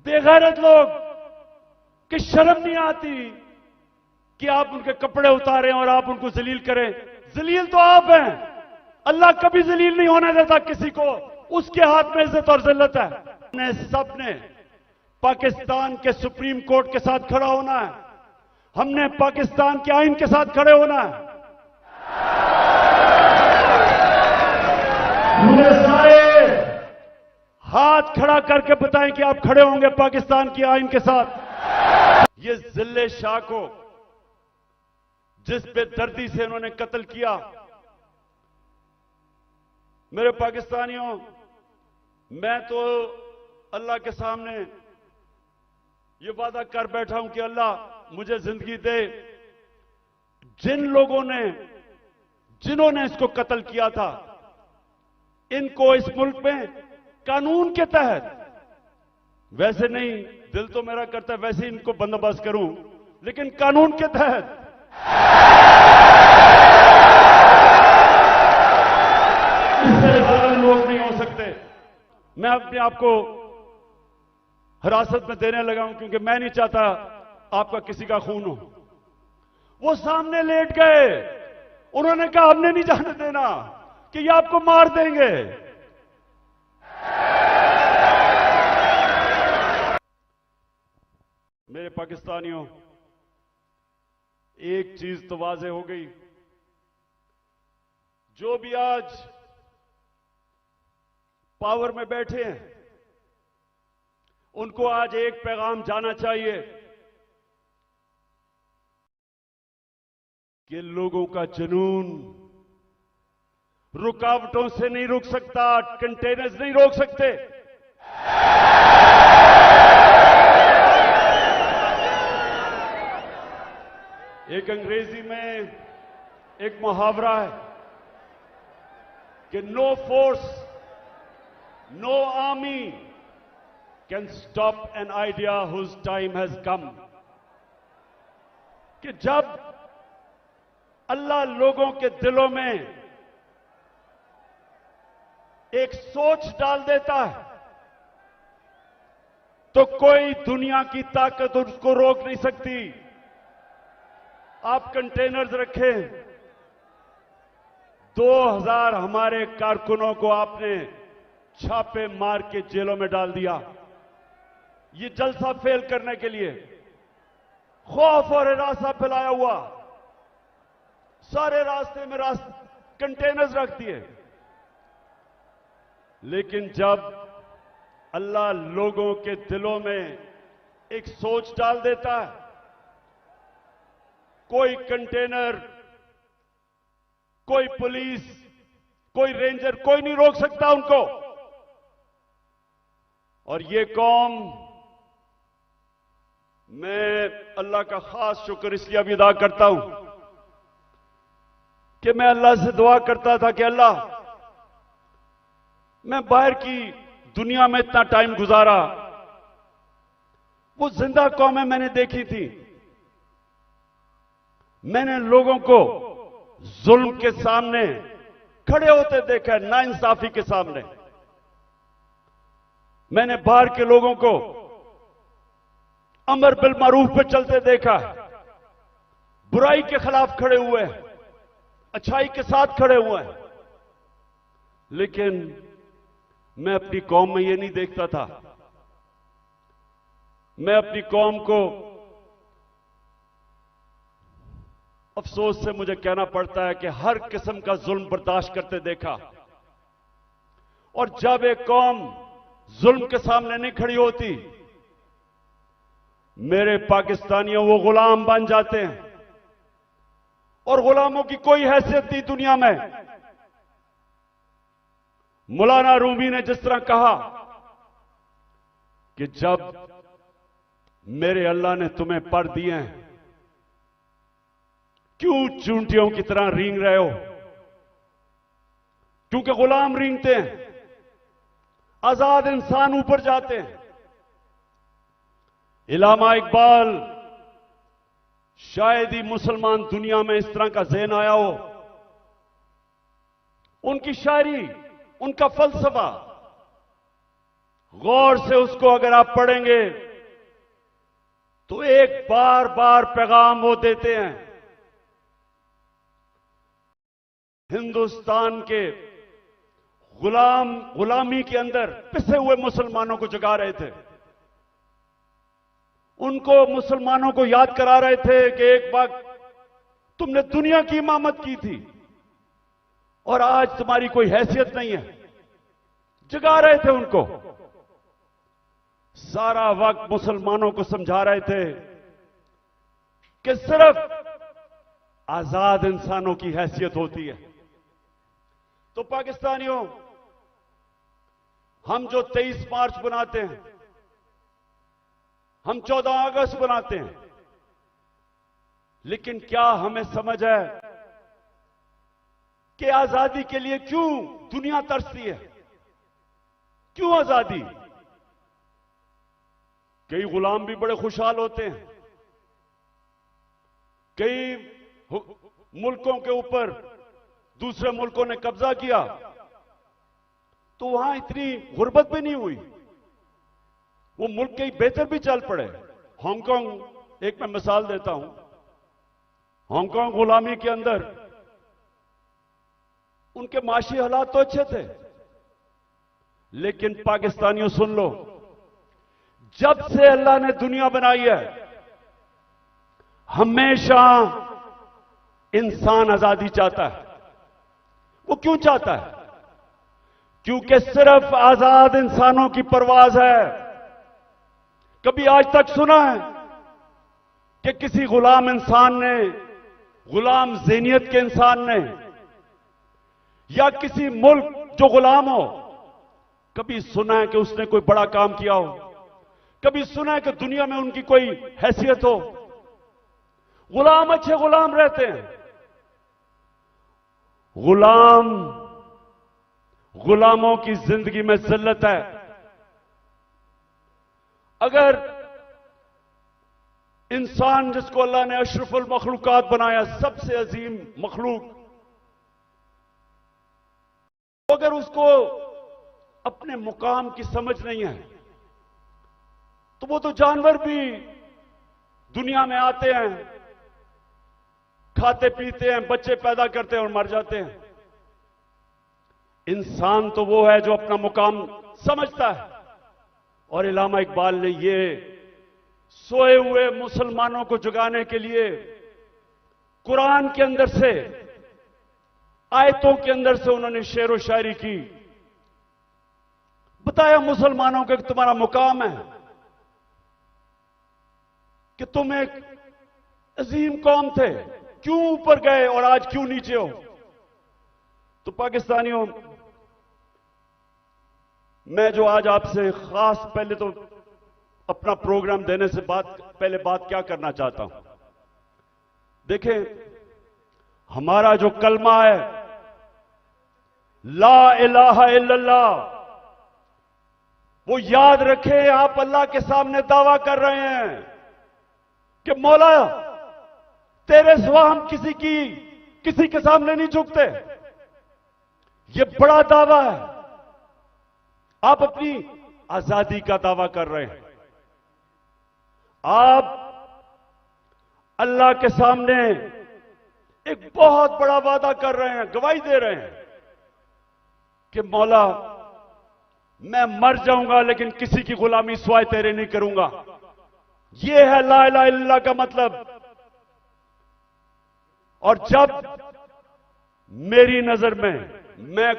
बेगैरत लोग कि शर्म नहीं आती कि आप उनके कपड़े उतारें और आप उनको जलील करें। जलील तो आप हैं, अल्लाह कभी जलील नहीं होने देता किसी को, उसके हाथ में इज्जत और जिल्लत है। हमने सबने पाकिस्तान के सुप्रीम कोर्ट के साथ खड़ा होना है, हमने पाकिस्तान के आईन के साथ खड़े होना है। मुझे सारे हाथ खड़ा करके बताएं कि आप खड़े होंगे पाकिस्तान की आईन के साथ। ये जिले शाह को जिस बेदर्दी से इन्होंने कत्ल किया, मेरे पाकिस्तानियों, मैं तो अल्लाह के सामने ये वादा कर बैठा हूं कि अल्लाह मुझे जिंदगी दे, जिन लोगों ने जिन्होंने इसको कत्ल किया था, इनको इस मुल्क में कानून के तहत, वैसे नहीं, दिल तो मेरा करता है वैसे ही इनको बंदोबस्त करूं, लेकिन कानून के तहत इससे ज्यादा लोग नहीं हो सकते। मैं अपने आप को हिरासत में देने लगा हूं क्योंकि मैं नहीं चाहता आपका किसी का खून हो। वो सामने लेट गए, उन्होंने कहा हमने नहीं जाने देना कि ये आपको मार देंगे। मेरे पाकिस्तानियों, एक चीज तो वाज़ेह हो गई, जो भी आज पावर में बैठे हैं उनको आज एक पैगाम जाना चाहिए कि लोगों का जुनून रुकावटों से नहीं रुक सकता, कंटेनर्स नहीं रोक सकते। एक अंग्रेजी में एक मुहावरा है कि no force, no army can stop an idea whose time has come. कि जब अल्लाह लोगों के दिलों में एक सोच डाल देता है तो कोई दुनिया की ताकत उसको रोक नहीं सकती। आप कंटेनर्स रखें, 2000 हमारे कारकुनों को आपने छापे मार के जेलों में डाल दिया, ये जलसा फेल करने के लिए। खौफ और हिरासा फैलाया हुआ, सारे रास्ते में कंटेनर्स रख दिए। लेकिन जब अल्लाह लोगों के दिलों में एक सोच डाल देता है, कोई कंटेनर, कोई पुलिस, कोई रेंजर, कोई नहीं रोक सकता उनको। और ये कौम, मैं अल्लाह का खास शुक्र इसलिए भी अदा करता हूं कि मैं अल्लाह से दुआ करता था कि अल्लाह, मैं बाहर की दुनिया में इतना टाइम गुजारा, वो जिंदा कौमें मैंने देखी थी, मैंने लोगों को जुल्म के सामने खड़े होते देखा है, नाइंसाफी के सामने। मैंने बाहर के लोगों को अमर बिल मारूफ पे चलते देखा है, बुराई के खिलाफ खड़े हुए हैं, अच्छाई के साथ खड़े हुए हैं। लेकिन मैं अपनी कौम में ये नहीं देखता था। मैं अपनी कौम को, अफसोस से मुझे कहना पड़ता है कि हर किस्म का जुल्म बर्दाश्त करते देखा। और जब एक कौम जुल्म के सामने नहीं खड़ी होती, मेरे पाकिस्तानियों, वो गुलाम बन जाते हैं। और गुलामों की कोई हैसियत नहीं दुनिया में। मौलाना रूमी ने जिस तरह कहा कि जब मेरे अल्लाह ने तुम्हें पर दिए हैं, क्यों चूंटियों की तरह रेंग रहे हो? क्योंकि गुलाम रेंगते हैं, आजाद इंसान ऊपर जाते हैं। इलामा इकबाल, शायद ही मुसलमान दुनिया में इस तरह का ज़हन आया हो। उनकी शायरी, उनका फलसफा गौर से उसको अगर आप पढ़ेंगे तो एक बार बार पैगाम वो देते हैं, हिंदुस्तान के गुलामी के अंदर पिसे हुए मुसलमानों को जगा रहे थे। उनको मुसलमानों को याद करा रहे थे कि एक वक्त तुमने दुनिया की इमामत की थी और आज तुम्हारी कोई हैसियत नहीं है। जगा रहे थे उनको। सारा वक्त मुसलमानों को समझा रहे थे कि सिर्फ आजाद इंसानों की हैसियत होती है। तो पाकिस्तानियों, हम जो 23 मार्च बनाते हैं, हम 14 अगस्त बनाते हैं, लेकिन क्या हमें समझ है कि आजादी के लिए क्यों दुनिया तरसती है? क्यों आजादी? कई गुलाम भी बड़े खुशहाल होते हैं। कई मुल्कों के ऊपर दूसरे मुल्कों ने कब्जा किया तो वहां इतनी गुर्बत भी नहीं हुई, वो मुल्क कई बेहतर भी चल पड़े। हांगकांग एक मैं मिसाल देता हूं। हांगकांग गुलामी के अंदर उनके माशी हालात तो अच्छे थे, लेकिन पाकिस्तानियों सुन लो, जब से अल्लाह ने दुनिया बनाई है हमेशा इंसान आजादी चाहता है। वो क्यों चाहता है? क्योंकि सिर्फ आजाद इंसानों की परवाज है। कभी आज तक सुना है कि किसी गुलाम इंसान ने, गुलाम ज़हनियत के इंसान ने, या किसी मुल्क जो गुलाम हो, कभी सुना है कि उसने कोई बड़ा काम किया हो? कभी सुना है कि दुनिया में उनकी कोई हैसियत हो? गुलाम अच्छे गुलाम रहते हैं। गुलामों की जिंदगी में जिल्लत है। अगर इंसान जिसको अल्लाह ने अशरफुल मखलूकात बनाया, सबसे अजीम मखलूक, अगर उसको अपने मुकाम की समझ नहीं है तो वो तो जानवर भी दुनिया में आते हैं, खाते पीते हैं, बच्चे पैदा करते हैं और मर जाते हैं। इंसान तो वो है जो अपना मुकाम समझता है। और इल्लामा इकबाल ने ये सोए हुए मुसलमानों को जगाने के लिए कुरान के अंदर से, आयतों के अंदर से उन्होंने शेर व शायरी की। बताया मुसलमानों को कि तुम्हारा मुकाम है कि तुम एक अजीम कौम थे, क्यों ऊपर गए और आज क्यों नीचे हो? तो पाकिस्तानियों, मैं जो आज आपसे खास पहले तो अपना प्रोग्राम देने से पहले बात क्या करना चाहता हूं। देखें, हमारा जो कलमा है ला इलाहा इल्लल्लाह, वो याद रखें। आप अल्लाह के सामने दावा कर रहे हैं कि मौला तेरे सिवा हम किसी के सामने नहीं झुकते। ये बड़ा दावा है। आप अपनी आजादी का दावा कर रहे हैं। आप अल्लाह के सामने एक बहुत बड़ा वादा कर रहे हैं, गवाही दे रहे हैं कि मौला मैं मर जाऊंगा लेकिन किसी की गुलामी सिवाय तेरे नहीं करूंगा। यह है ला इलाहा इल्लल्लाह का मतलब। और जब मेरी नजर में, मैं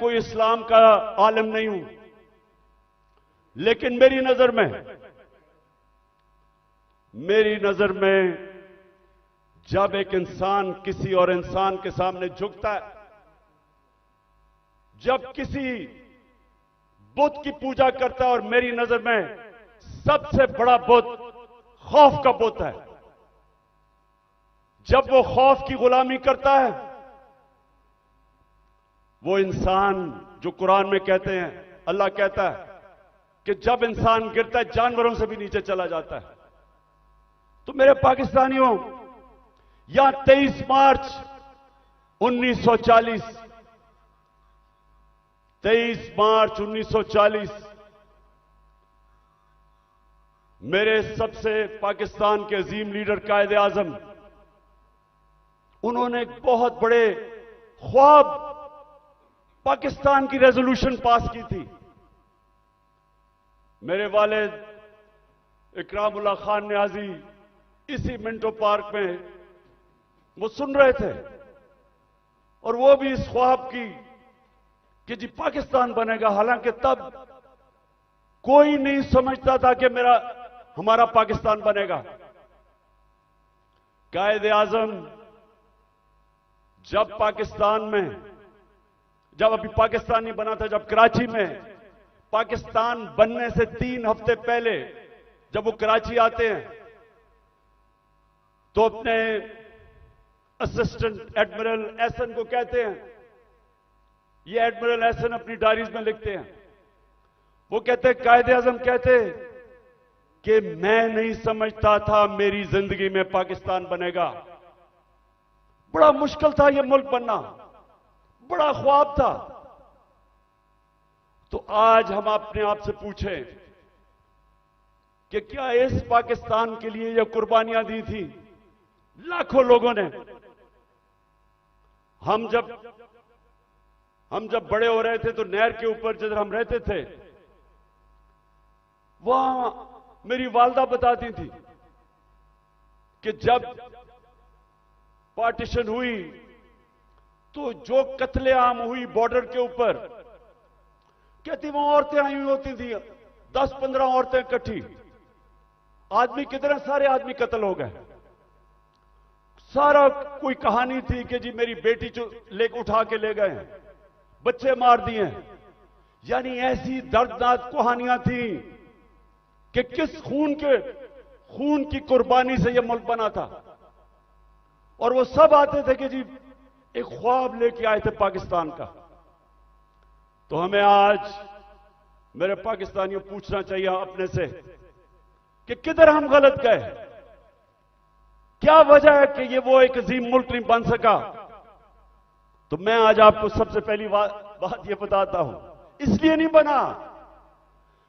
कोई इस्लाम का आलिम नहीं हूं, लेकिन मेरी नजर में जब एक इंसान किसी और इंसान के सामने झुकता है, जब किसी बुत की पूजा करता है, और मेरी नजर में सबसे बड़ा बुत खौफ का बुत है, जब वो खौफ की गुलामी करता है, वो इंसान जो कुरान में कहते हैं, अल्लाह कहता है कि जब इंसान गिरता है जानवरों से भी नीचे चला जाता है। तो मेरे पाकिस्तानियों, यहां 23 मार्च 1940 23 मार्च 1940 मेरे सबसे पाकिस्तान के अजीम लीडर कायदे आजम, उन्होंने एक बहुत बड़े ख्वाब पाकिस्तान की रेजोल्यूशन पास की थी। मेरे वालिद इकरामुल्लाह खान न्याजी इसी मिंटो पार्क में वो सुन रहे थे और वो भी इस ख्वाब की कि जी पाकिस्तान बनेगा। हालांकि तब कोई नहीं समझता था कि हमारा पाकिस्तान बनेगा। कायदे आजम जब पाकिस्तान में, जब अभी पाकिस्तान नहीं बना था, जब कराची में पाकिस्तान बनने से 3 हफ्ते पहले जब वो कराची आते हैं तो अपने असिस्टेंट एडमिरल एहसन को कहते हैं, ये एडमिरल एहसन अपनी डायरीज में लिखते हैं, वो कहते कायदे आजम कहते कि मैं नहीं समझता था मेरी जिंदगी में पाकिस्तान बनेगा। बड़ा मुश्किल था ये मुल्क बनना, बड़ा ख्वाब था। तो आज हम अपने आप से पूछें कि क्या इस पाकिस्तान के लिए ये कुर्बानियां दी थी लाखों लोगों ने? हम जब बड़े हो रहे थे तो नहर के ऊपर जिधर हम रहते थे वहां मेरी वालदा बताती थी कि जब पार्टीशन हुई तो जो कत्लेआम हुई बॉर्डर के ऊपर, कहती वहां औरतें आई हुई होती थी, 10-15 औरतें इकट्ठी, आदमी कितने सारे आदमी कत्ल हो गए। सारा कोई कहानी थी कि जी मेरी बेटी जो लेकर उठा के ले गए, बच्चे मार दिए। यानी ऐसी दर्दनाक कहानियां थी कि किस खून की कुर्बानी से यह मुल्क बना था। और वो सब आते थे कि जी एक ख्वाब लेके आए थे पाकिस्तान का। तो हमें आज मेरे पाकिस्तानियों पूछना चाहिए अपने से कि किधर हम गलत गए, क्या वजह है कि ये वो एक अजीम मुल्क नहीं बन सका। तो मैं आज आपको सबसे पहली बात ये बताता हूं, इसलिए नहीं बना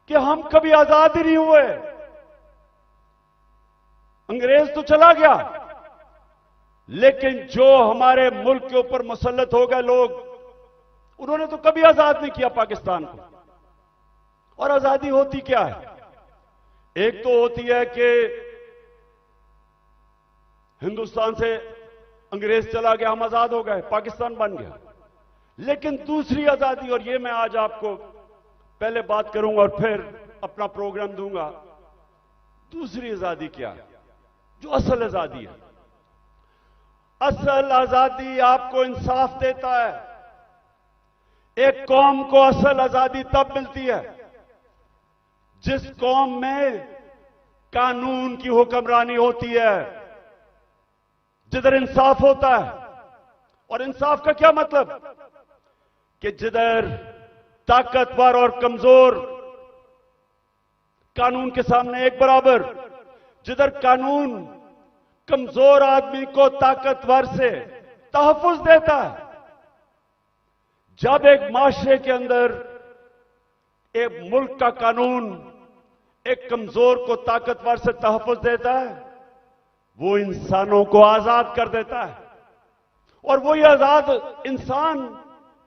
कि हम कभी आजाद ही नहीं हुए। अंग्रेज तो चला गया, लेकिन जो हमारे मुल्क के ऊपर मुसल्लत हो गए लोग, उन्होंने तो कभी आजाद नहीं किया पाकिस्तान को। और आजादी होती क्या है? एक तो होती है कि हिंदुस्तान से अंग्रेज चला गया, हम आजाद हो गए, पाकिस्तान बन गया। लेकिन दूसरी आजादी, और ये मैं आज आपको पहले बात करूंगा और फिर अपना प्रोग्राम दूंगा, दूसरी आजादी क्या है, जो असल आजादी है। असल आजादी आपको इंसाफ देता है। एक कौम को असल आजादी तब मिलती है जिस कौम में कानून की हुक्मरानी होती है, जिधर इंसाफ होता है। और इंसाफ का क्या मतलब? कि जिधर ताकतवर और कमजोर कानून के सामने एक बराबर, जिधर कानून कमजोर आदमी को ताकतवर से तहफ्फुज देता है। जब एक माशरे के अंदर एक मुल्क का कानून एक कमजोर को ताकतवर से तहफ्फुज देता है, वो इंसानों को आजाद कर देता है। और वो ये आजाद इंसान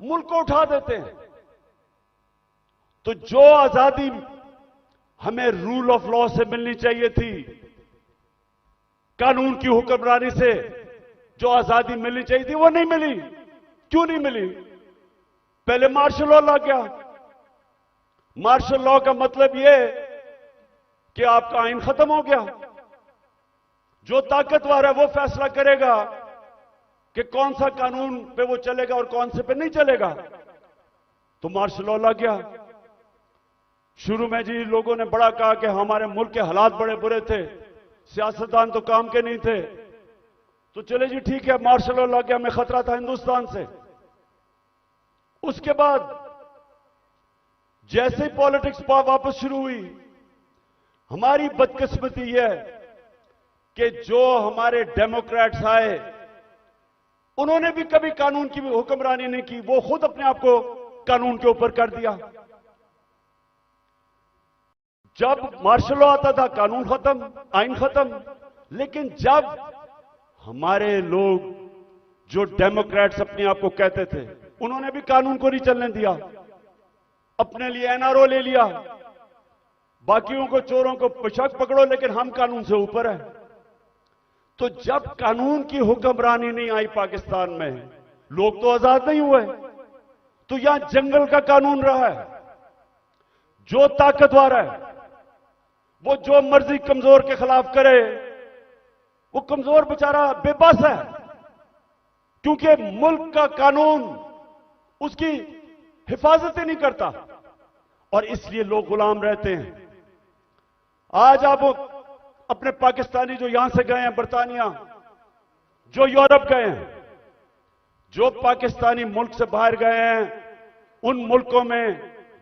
मुल्क को उठा देते हैं। तो जो आजादी हमें रूल ऑफ लॉ से मिलनी चाहिए थी, कानून की हुक्मरानी से जो आजादी मिलनी चाहिए थी, वो नहीं मिली। क्यों नहीं मिली? पहले मार्शल लॉ लग गया। मार्शल लॉ का मतलब यह कि आपका आइन खत्म हो गया। जो ताकतवर है वो फैसला करेगा कि कौन सा कानून पे वो चलेगा और कौन से पे नहीं चलेगा। तो मार्शल लॉ लग गया। शुरू में जी लोगों ने बड़ा कहा कि हमारे मुल्क के हालात बड़े बुरे थे, सियासतदान तो काम के नहीं थे। तो चले जी ठीक है, मार्शल लॉ लग गया, हमें खतरा था हिंदुस्तान से। उसके बाद जैसे ही पॉलिटिक्स वापस शुरू हुई, हमारी बदकिस्मती यह है कि जो हमारे डेमोक्रेट्स आए, उन्होंने भी कभी कानून की हुक्मरानी नहीं की। वो खुद अपने आप को कानून के ऊपर कर दिया। जब मार्शल लॉ आता था कानून खत्म, आइन खत्म। लेकिन जब हमारे लोग जो डेमोक्रेट्स अपने आप को कहते थे, उन्होंने भी कानून को नहीं चलने दिया, अपने लिए एनआरओ ले लिया, बाकियों को चोरों को बेशक पकड़ो लेकिन हम कानून से ऊपर है। तो जब कानून की हुक्मरानी नहीं आई पाकिस्तान में, लोग तो आजाद नहीं हुए। तो यहां जंगल का कानून रहा है, जो ताकतवर है वो जो मर्जी कमजोर के खिलाफ करे, वो कमजोर बेचारा बेबस है, क्योंकि मुल्क का कानून उसकी हिफाजत ही नहीं करता और इसलिए लोग गुलाम रहते हैं। आज आप अपने पाकिस्तानी जो यहां से गए हैं बरतानिया, जो यूरोप गए हैं, जो पाकिस्तानी मुल्क से बाहर गए हैं, उन मुल्कों में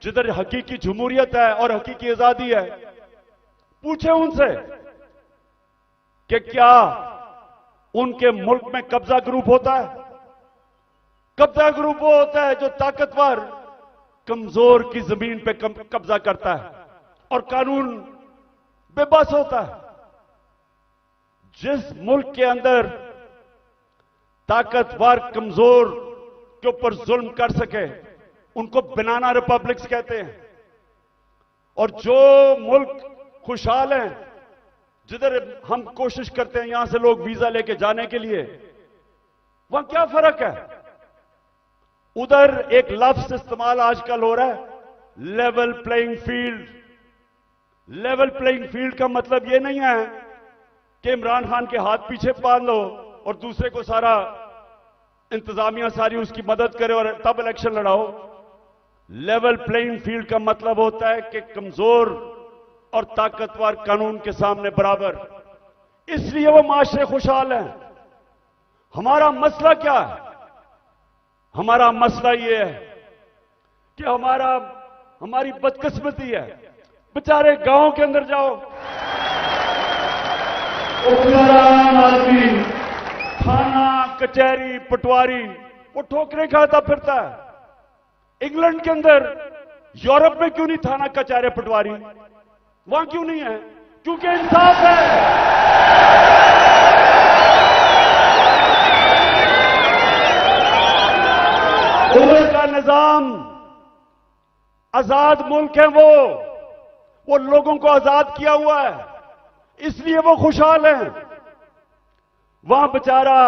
जिधर हकीकी जमहूरियत है और हकीकी आजादी है, पूछे उनसे कि क्या उनके मुल्क में कब्जा ग्रुप होता है? कब्जा ग्रुप वो होता है जो ताकतवर कमजोर की जमीन पे कब्जा करता है और कानून बेबस होता है। जिस मुल्क के अंदर ताकतवर कमजोर के ऊपर जुल्म कर सके, उनको बनाना रिपब्लिक्स कहते हैं। और जो मुल्क खुशहाल हैं, जिधर हम कोशिश करते हैं यहां से लोग वीजा लेके जाने के लिए, वहां क्या फर्क है? उधर एक लफ्ज इस्तेमाल आजकल हो रहा है, level playing field. Level playing field का मतलब यह नहीं है कि इमरान खान के हाथ पीछे बांध लो और दूसरे को सारा इंतजामिया सारी उसकी मदद करे और तब इलेक्शन लड़ाओ। लेवल प्लेइंग फील्ड का मतलब होता है कि कमजोर और ताकतवर कानून के सामने बराबर। इसलिए वो माशरे खुशहाल हैं। हमारा मसला क्या है? हमारा मसला यह है कि हमारी बदकिस्मती है। बेचारे गांव के अंदर जाओ, आदमी थाना कचहरी पटवारी वो ठोकरे खाता फिरता है। इंग्लैंड के अंदर, यूरोप में क्यों नहीं थाना कचहरी पटवारी? वहां क्यों नहीं है? क्योंकि इंसाफ है। उधर का निजाम आजाद मुल्क है, वो लोगों को आजाद किया हुआ है, इसलिए वो खुशहाल हैं। वहां बेचारा,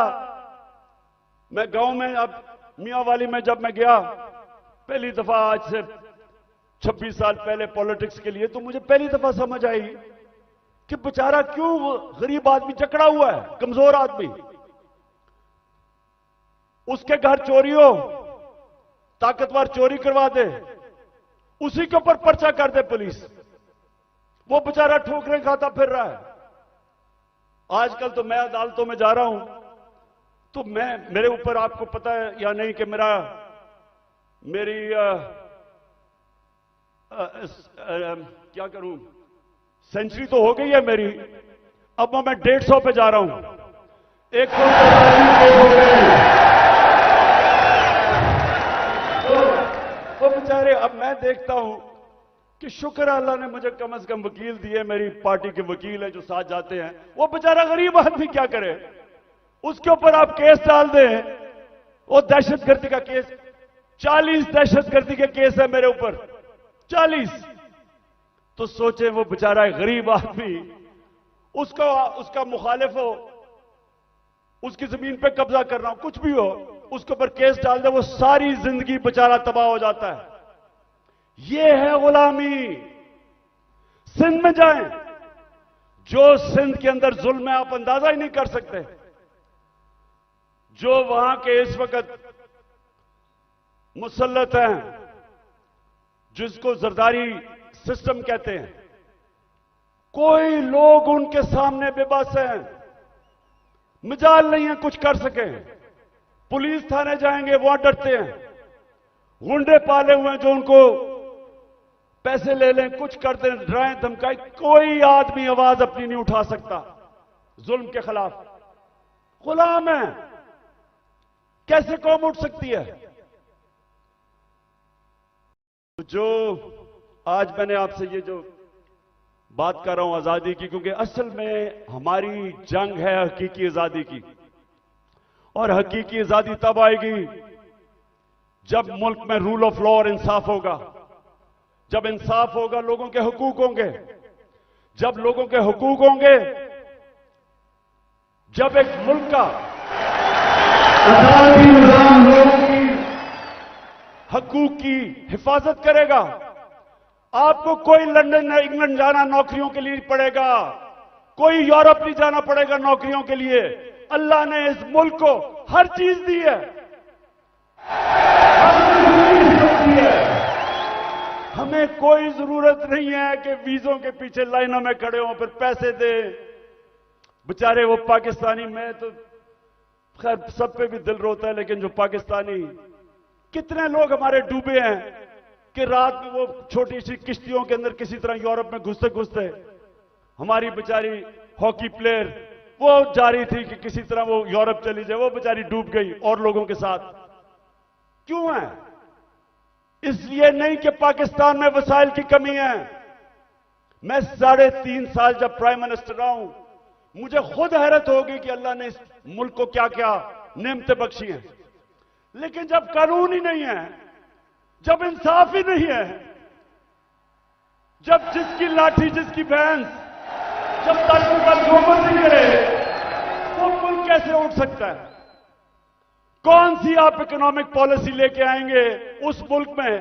मैं गांव में, अब मियां वाली में जब मैं गया पहली दफा आज से 26 साल पहले पॉलिटिक्स के लिए, तो मुझे पहली दफा समझ आई कि बेचारा क्यों गरीब आदमी जकड़ा हुआ है, कमजोर आदमी। उसके घर चोरी हो, ताकतवर चोरी करवा दे, उसी के ऊपर पर्चा कर दे पुलिस, वो बेचारा ठोकरें खाता फिर रहा है। आजकल तो मैं अदालतों में जा रहा हूं तो मेरे ऊपर, आपको पता है या नहीं कि मेरी क्या करूं, सेंचुरी तो हो गई है मेरी, अब मैं 150 पे जा रहा हूं। 100 हो गए तो बेचारे, अब मैं देखता हूं कि शुक्र अल्लाह ने मुझे कम से कम वकील दिए, मेरी पार्टी के वकील है जो साथ जाते हैं। वो बेचारा गरीब आदमी क्या करे, उसके ऊपर आप केस डाल दें, वो दहशतगर्दी का केस, 40 दहशतगर्दी के केस है मेरे ऊपर, 40। तो सोचे वो बेचारा गरीब आदमी, उसका मुखालिफ हो, उसकी जमीन पे कब्जा करना हो, कुछ भी हो, उसके ऊपर केस डाल दे, वो सारी जिंदगी बेचारा तबाह हो जाता है। ये है गुलामी। सिंध में जाएं, जो सिंध के अंदर जुल्म है आप अंदाजा ही नहीं कर सकते। जो वहां के इस वक्त मुसल्लत हैं, जिसको जरदारी सिस्टम कहते हैं, कोई लोग उनके सामने बेबस हैं, मिजाल नहीं है कुछ कर सके। पुलिस थाने जाएंगे वहां डरते हैं, गुंडे पाले हुए हैं जो उनको पैसे ले लें, कुछ कर दें, डराएं धमकाएं, कोई आदमी आवाज अपनी नहीं उठा सकता जुल्म के खिलाफ। गुलाम है, कैसे कौम उठ सकती है? जो आज मैंने आपसे ये जो बात कर रहा हूं आजादी की, क्योंकि असल में हमारी जंग है हकीकी आजादी की, और हकीकी आजादी तब आएगी जब मुल्क में रूल ऑफ लॉ और इंसाफ होगा, जब इंसाफ होगा, लोगों के हुकूक होंगे। जब लोगों के हुकूक होंगे, जब एक मुल्क का आजादी निजाम लोगों की हकूक की हिफाजत करेगा, आपको कोई लंदन इंग्लैंड जाना नौकरियों के लिए नहीं पड़ेगा, कोई यूरोप नहीं जाना पड़ेगा नौकरियों के लिए। अल्लाह ने इस मुल्क को हर चीज दी है, हमें कोई जरूरत नहीं है कि वीजों के पीछे लाइनों में खड़े हों फिर पैसे दें। बेचारे वो पाकिस्तानी, मैं तो खैर सब पे भी दिल रोता है, लेकिन जो पाकिस्तानी, कितने लोग हमारे डूबे हैं कि रात में वो छोटी सी किश्तियों के अंदर किसी तरह यूरोप में घुसते घुसते, हमारी बेचारी हॉकी प्लेयर वो जा रही थी कि किसी तरह वो यूरोप चली जाए, वो बेचारी डूब गई और लोगों के साथ। क्यों है? इसलिए नहीं कि पाकिस्तान में वसाइल की कमी है। मैं 3.5 साल जब प्राइम मिनिस्टर रहा हूं, मुझे खुद हैरत होगी कि अल्लाह ने इस मुल्क को क्या क्या नेमतें बख्शी हैं, लेकिन जब कानून ही नहीं है, जब इंसाफ ही नहीं है, जब जिसकी लाठी जिसकी भैंस, जब तक हुकूमत नहीं करे, वो मुल्क कैसे उठ सकता है? कौन सी आप इकोनॉमिक पॉलिसी लेके आएंगे उस मुल्क में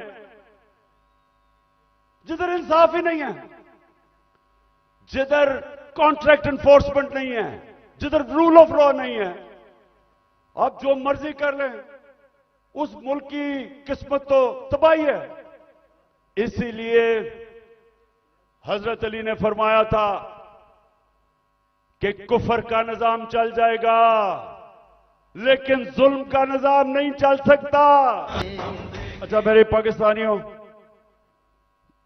जिधर इंसाफ ही नहीं है, जिधर कॉन्ट्रैक्ट एनफोर्समेंट नहीं है, जिधर रूल ऑफ लॉ नहीं है? आप जो मर्जी कर लें, उस मुल्क की किस्मत तो तबाही है। इसीलिए हजरत अली ने फरमाया था कि कुफर का निजाम चल जाएगा, लेकिन जुल्म का निजाम नहीं चल सकता। अच्छा मेरे पाकिस्तानियों,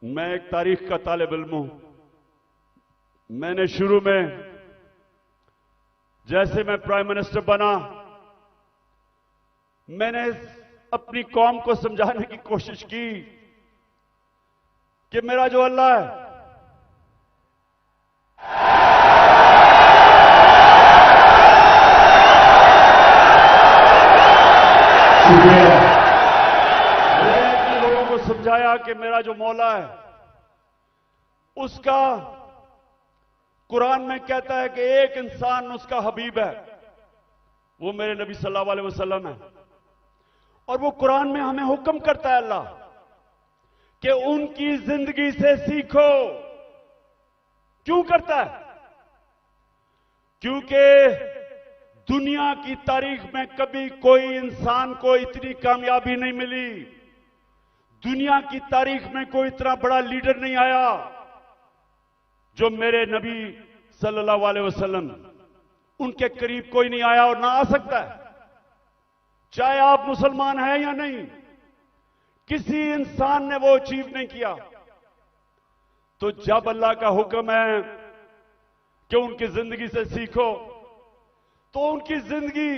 मैं एक तारीख का तालिब इल्म हूं। मैंने शुरू में जैसे मैं प्राइम मिनिस्टर बना, मैंने अपनी कौम को समझाने की कोशिश की कि मेरा जो अल्लाह है, मैंने लोगों को समझाया कि मेरा जो मौला है, उसका कुरान में कहता है कि एक इंसान उसका हबीब है, वो मेरे नबी सल्लल्लाहु अलैहि वसल्लम है। और वो कुरान में हमें हुक्म करता है अल्लाह कि उनकी जिंदगी से सीखो। क्यों करता है? क्योंकि दुनिया की तारीख में कभी कोई इंसान को इतनी कामयाबी नहीं मिली, दुनिया की तारीख में कोई इतना बड़ा लीडर नहीं आया जो मेरे नबी सल्लल्लाहु अलैहि वसल्लम, उनके करीब कोई नहीं आया और ना आ सकता है, चाहे आप मुसलमान हैं या नहीं। किसी इंसान ने वो अचीव नहीं किया। तो जब अल्लाह का हुक्म है कि उनकी जिंदगी से सीखो, तो उनकी जिंदगी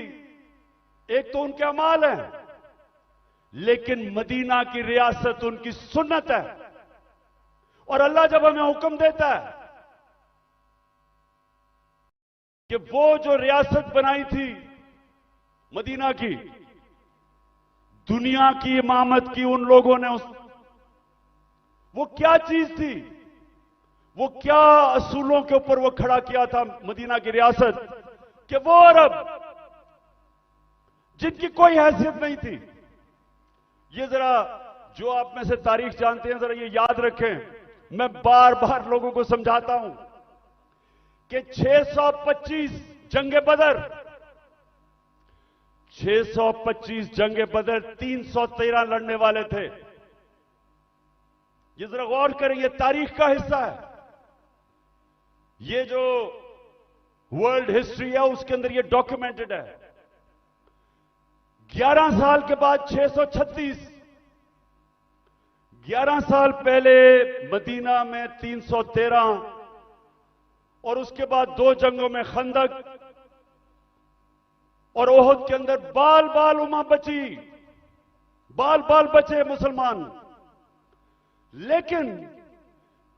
एक तो उनके अमाल है, लेकिन मदीना की रियासत उनकी सुन्नत है। और अल्लाह जब हमें हुक्म देता है कि वो जो रियासत बनाई थी मदीना की, दुनिया की इमामत की उन लोगों ने वो क्या चीज थी, वो क्या असूलों के ऊपर वो खड़ा किया था मदीना की रियासत, कि वो अरब जिनकी कोई हैसियत नहीं थी। ये जरा जो आप में से तारीख जानते हैं, जरा ये याद रखें। मैं बार बार लोगों को समझाता हूं कि 625 जंगे बदर, 625 जंगे बदर 313 लड़ने वाले थे। ये जरा गौर करें, ये तारीख का हिस्सा है। ये जो वर्ल्ड हिस्ट्री है उसके अंदर ये डॉक्यूमेंटेड है। 11 साल के बाद 636, 11 साल पहले मदीना में 313, और उसके बाद 2 जंगों में खंदक और ओहद के अंदर बाल बाल उमा बची, बाल बाल बचे मुसलमान। लेकिन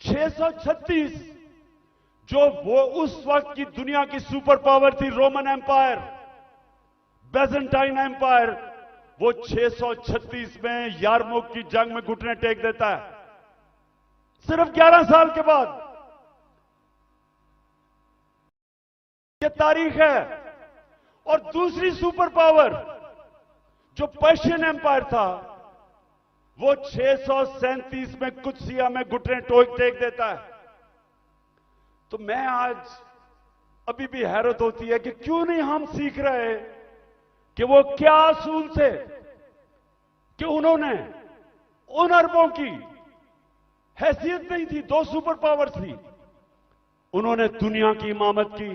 636 जो वो उस वक्त की दुनिया की सुपर पावर थी, रोमन एम्पायर, बेजेंटाइन एम्पायर, वो 636 में यारमुख की जंग में घुटने टेक देता है, सिर्फ 11 साल के बाद। ये तारीख है। और दूसरी सुपर पावर जो पर्शियन एम्पायर था, वो 637 में कुत्सिया में घुटने टेक देता है। तो मैं आज अभी भी हैरत होती है कि क्यों नहीं हम सीख रहे कि वो क्या असूल थे कि उन्होंने उन अरबों की हैसियत नहीं थी, दो सुपर पावर थी, उन्होंने दुनिया की इमामत की।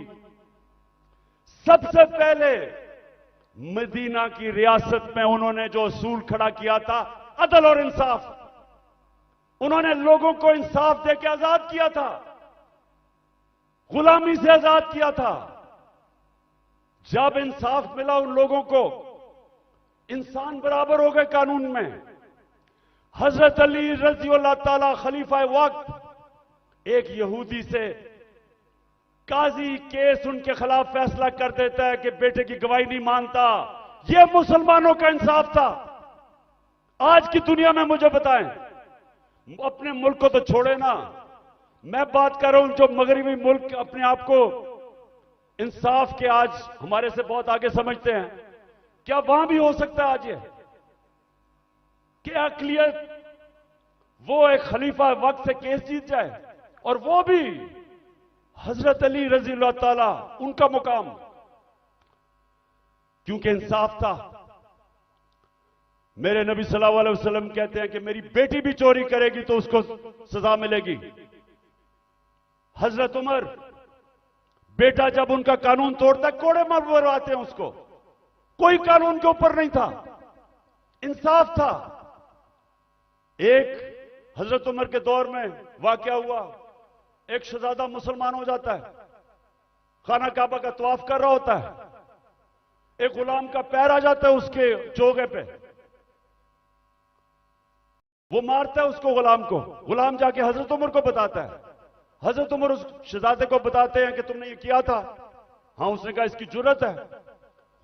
सबसे पहले मदीना की रियासत में उन्होंने जो असूल खड़ा किया था, अदल और इंसाफ, उन्होंने लोगों को इंसाफ देकर आजाद किया था, गुलामी से आजाद किया था। जब इंसाफ मिला उन लोगों को, इंसान बराबर हो गए कानून में। हजरत अली रजी अल्लाह ताला खलीफा वक्त एक यहूदी से काजी केस उनके खिलाफ फैसला कर देता है कि बेटे की गवाही नहीं मानता। यह मुसलमानों का इंसाफ था। आज की दुनिया में मुझे बताएं, अपने मुल्क को तो छोड़े ना, मैं बात कर रहा हूं जो मगरिबी मुल्क अपने आप को इंसाफ के आज हमारे से बहुत आगे समझते हैं, क्या वहां भी हो सकता है आज ये कि अकलियत वो एक खलीफा वक्त से केस जीत जाए, और वो भी हजरत अली रजी अल्लाह ताला उनका मुकाम, क्योंकि इंसाफ था। मेरे नबी सल्लल्लाहु अलैहि वसल्लम कहते हैं कि मेरी बेटी भी चोरी करेगी तो उसको सजा मिलेगी। हजरत उमर, बेटा जब उनका कानून तोड़ता है कोड़े मरवाते हैं उसको, कोई कानून के ऊपर नहीं था, इंसाफ था। एक हजरत उमर के दौर में वाकया हुआ, एक शहजादा मुसलमान हो जाता है, खाना काबा का तवाफ कर रहा होता है, एक गुलाम का पैर आ जाता है उसके चोगे पे, वो मारता है उसको, गुलाम को। गुलाम जाके हजरत उमर को बताता है, हजरत उमर उस शहजादे को बताते हैं कि तुमने ये किया था। हाँ, उसने कहा इसकी जुर्रत है।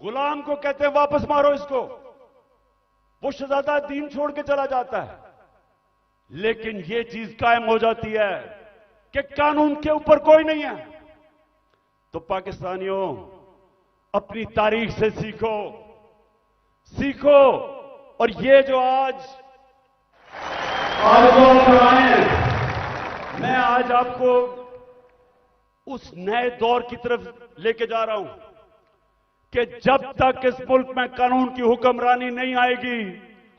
गुलाम को कहते हैं वापस मारो इसको। वो शहजादा दीन छोड़ के चला जाता है, लेकिन ये चीज कायम हो जाती है कि कानून के ऊपर कोई नहीं है। तो पाकिस्तानियों, अपनी तारीख से सीखो, सीखो। और ये जो आज मैं आज आपको उस नए दौर की तरफ लेके जा रहा हूं कि जब तक इस मुल्क में कानून की हुक्मरानी नहीं आएगी,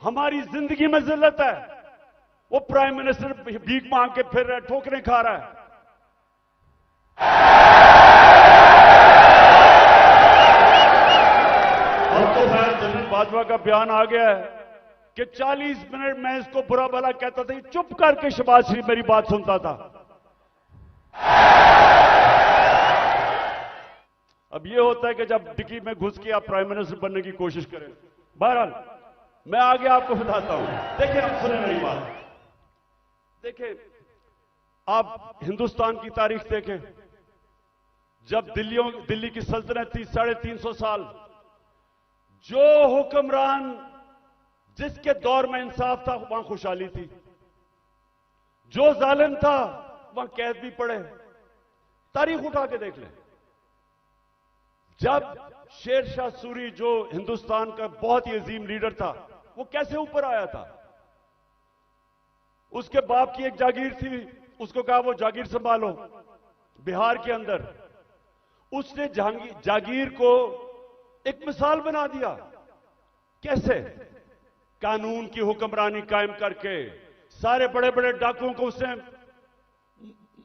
हमारी जिंदगी में जिल्लत है। वो प्राइम मिनिस्टर भीख मांग के फिर रहा है, ठोकरें खा रहा है। अब तो खैर जनरल बाजवा का बयान आ गया है कि 40 मिनट में इसको बुरा भला कहता था, चुप करके शहबाज शरीफ मेरी बात सुनता था। अब यह होता है कि जब डिग्गी में घुस के आप प्राइम मिनिस्टर बनने की कोशिश करें। बहरहाल मैं आगे आपको बताता हूं। देखिए, आप सुने मेरी बात। देखिए, आप हिंदुस्तान की तारीख देखें। जब दिल्ली की सल्तनत थी 350 साल, जो हुक्मरान जिसके दौर में इंसाफ था वहां खुशहाली थी, जो जालिम था वहां कैद भी पड़े। तारीख उठा के देख लें। जब शेर शाह सूरी जो हिंदुस्तान का बहुत ही अजीम लीडर था, वो कैसे ऊपर आया था? उसके बाप की एक जागीर थी, उसको कहा वो जागीर संभालो बिहार के अंदर। उसने जागीर को एक मिसाल बना दिया। कैसे? कानून की हुक्मरानी कायम करके सारे बड़े बड़े डाकुओं को उसने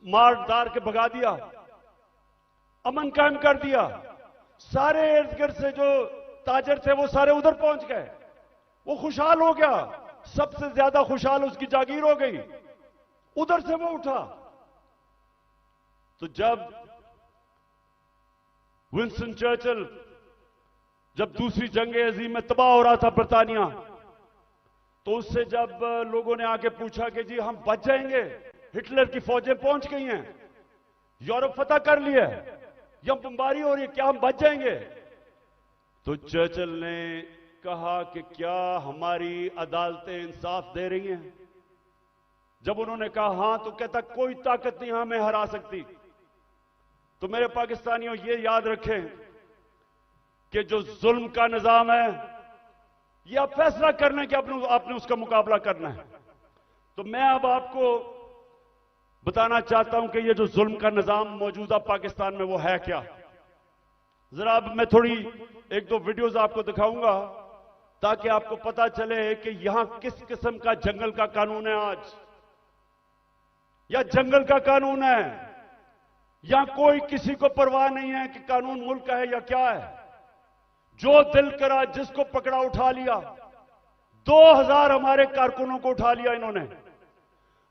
मार दार के भगा दिया, अमन कायम कर दिया। सारे इर्द गिर्द से जो ताजर थे वो सारे उधर पहुंच गए, वो खुशहाल हो गया। सबसे ज्यादा खुशहाल उसकी जागीर हो गई, उधर से वो उठा। तो जब विंस्टन चर्चिल, जब दूसरी जंग अजीम में तबाह हो रहा था बरतानिया, तो उससे जब लोगों ने आके पूछा कि जी हम बच जाएंगे, हिटलर की फौजें पहुंच गई हैं, यूरोप फतह कर लिया है, या बमबारी हो रही है, क्या हम बच जाएंगे? तो चर्चिल ने कहा कि क्या हमारी अदालतें इंसाफ दे रही हैं? जब उन्होंने कहा हां, तो कहता कोई ताकत नहीं हमें हरा सकती। तो मेरे पाकिस्तानियों, ये याद रखें कि जो जुल्म का निजाम है, यह आप फैसला करना कि आपने उसका मुकाबला करना है। तो मैं अब आपको बताना चाहता हूं कि ये जो जुल्म का निजाम मौजूदा पाकिस्तान में वो है क्या। जरा अब मैं थोड़ी एक दो वीडियोस आपको दिखाऊंगा ताकि आपको पता चले कि यहां किस किस्म का जंगल का कानून है आज, या जंगल का कानून है, या कोई किसी को परवाह नहीं है कि कानून मुल्क का है या क्या है। जो दिल करा जिसको पकड़ा उठा लिया। 2000 हमारे कारकुनों को उठा लिया इन्होंने,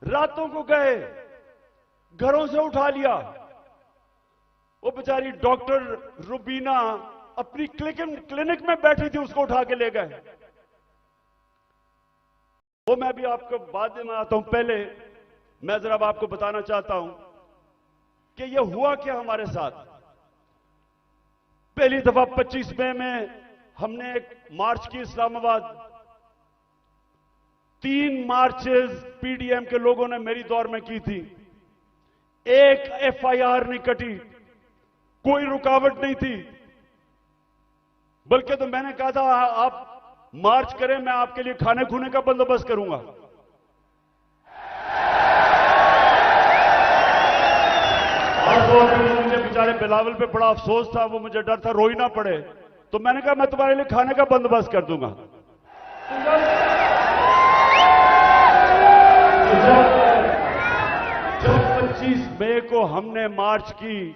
रातों को गए, घरों से उठा लिया। वो बेचारी डॉक्टर रुबीना अपनी क्लिनिक में बैठी थी, उसको उठा के ले गए। वो मैं भी आपको बाद में आता हूं, पहले मैं जरा आपको बताना चाहता हूं कि ये हुआ क्या हमारे साथ। पहली दफा 25 मई में हमने एक मार्च की इस्लामाबाद। 3 मार्चेस पीडीएम के लोगों ने मेरी दौर में की थी। एक एफआईआर नहीं कटी, कोई रुकावट नहीं थी। बल्कि तो मैंने कहा था आप मार्च करें, मैं आपके लिए खाने खूने का बंदोबस्त करूंगा। मुझे बेचारे बिलावल पे बड़ा अफसोस था, वो मुझे डर था रोई ना पड़े, तो मैंने कहा मैं तुम्हारे लिए खाने का बंदोबस्त कर दूंगा। जब 25 मई को हमने मार्च की,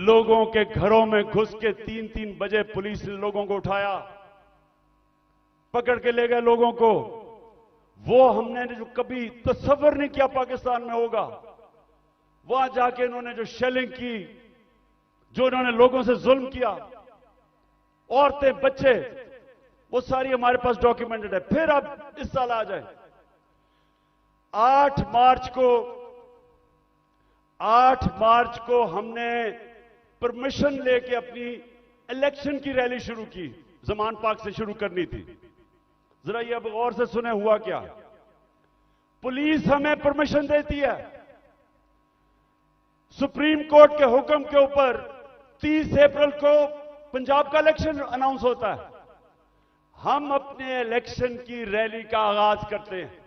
लोगों के घरों में घुस के 3-3 बजे पुलिस ने लोगों को उठाया, पकड़ के ले गए लोगों को। वो हमने जो कभी तस्वर नहीं किया पाकिस्तान में होगा। वहां जाके इन्होंने जो शेलिंग की, जो इन्होंने लोगों से जुल्म किया, औरतें बच्चे, वो सारी हमारे पास डॉक्यूमेंटेड है। फिर अब इस साल आ जाए 8 मार्च को हमने परमिशन लेके अपनी इलेक्शन की रैली शुरू की, जमान पार्क से शुरू करनी थी। जरा ये अब गौर से सुने हुआ क्या। पुलिस हमें परमिशन देती है, सुप्रीम कोर्ट के हुक्म के ऊपर 30 अप्रैल को पंजाब का इलेक्शन अनाउंस होता है। हम अपने इलेक्शन की रैली का आगाज करते हैं।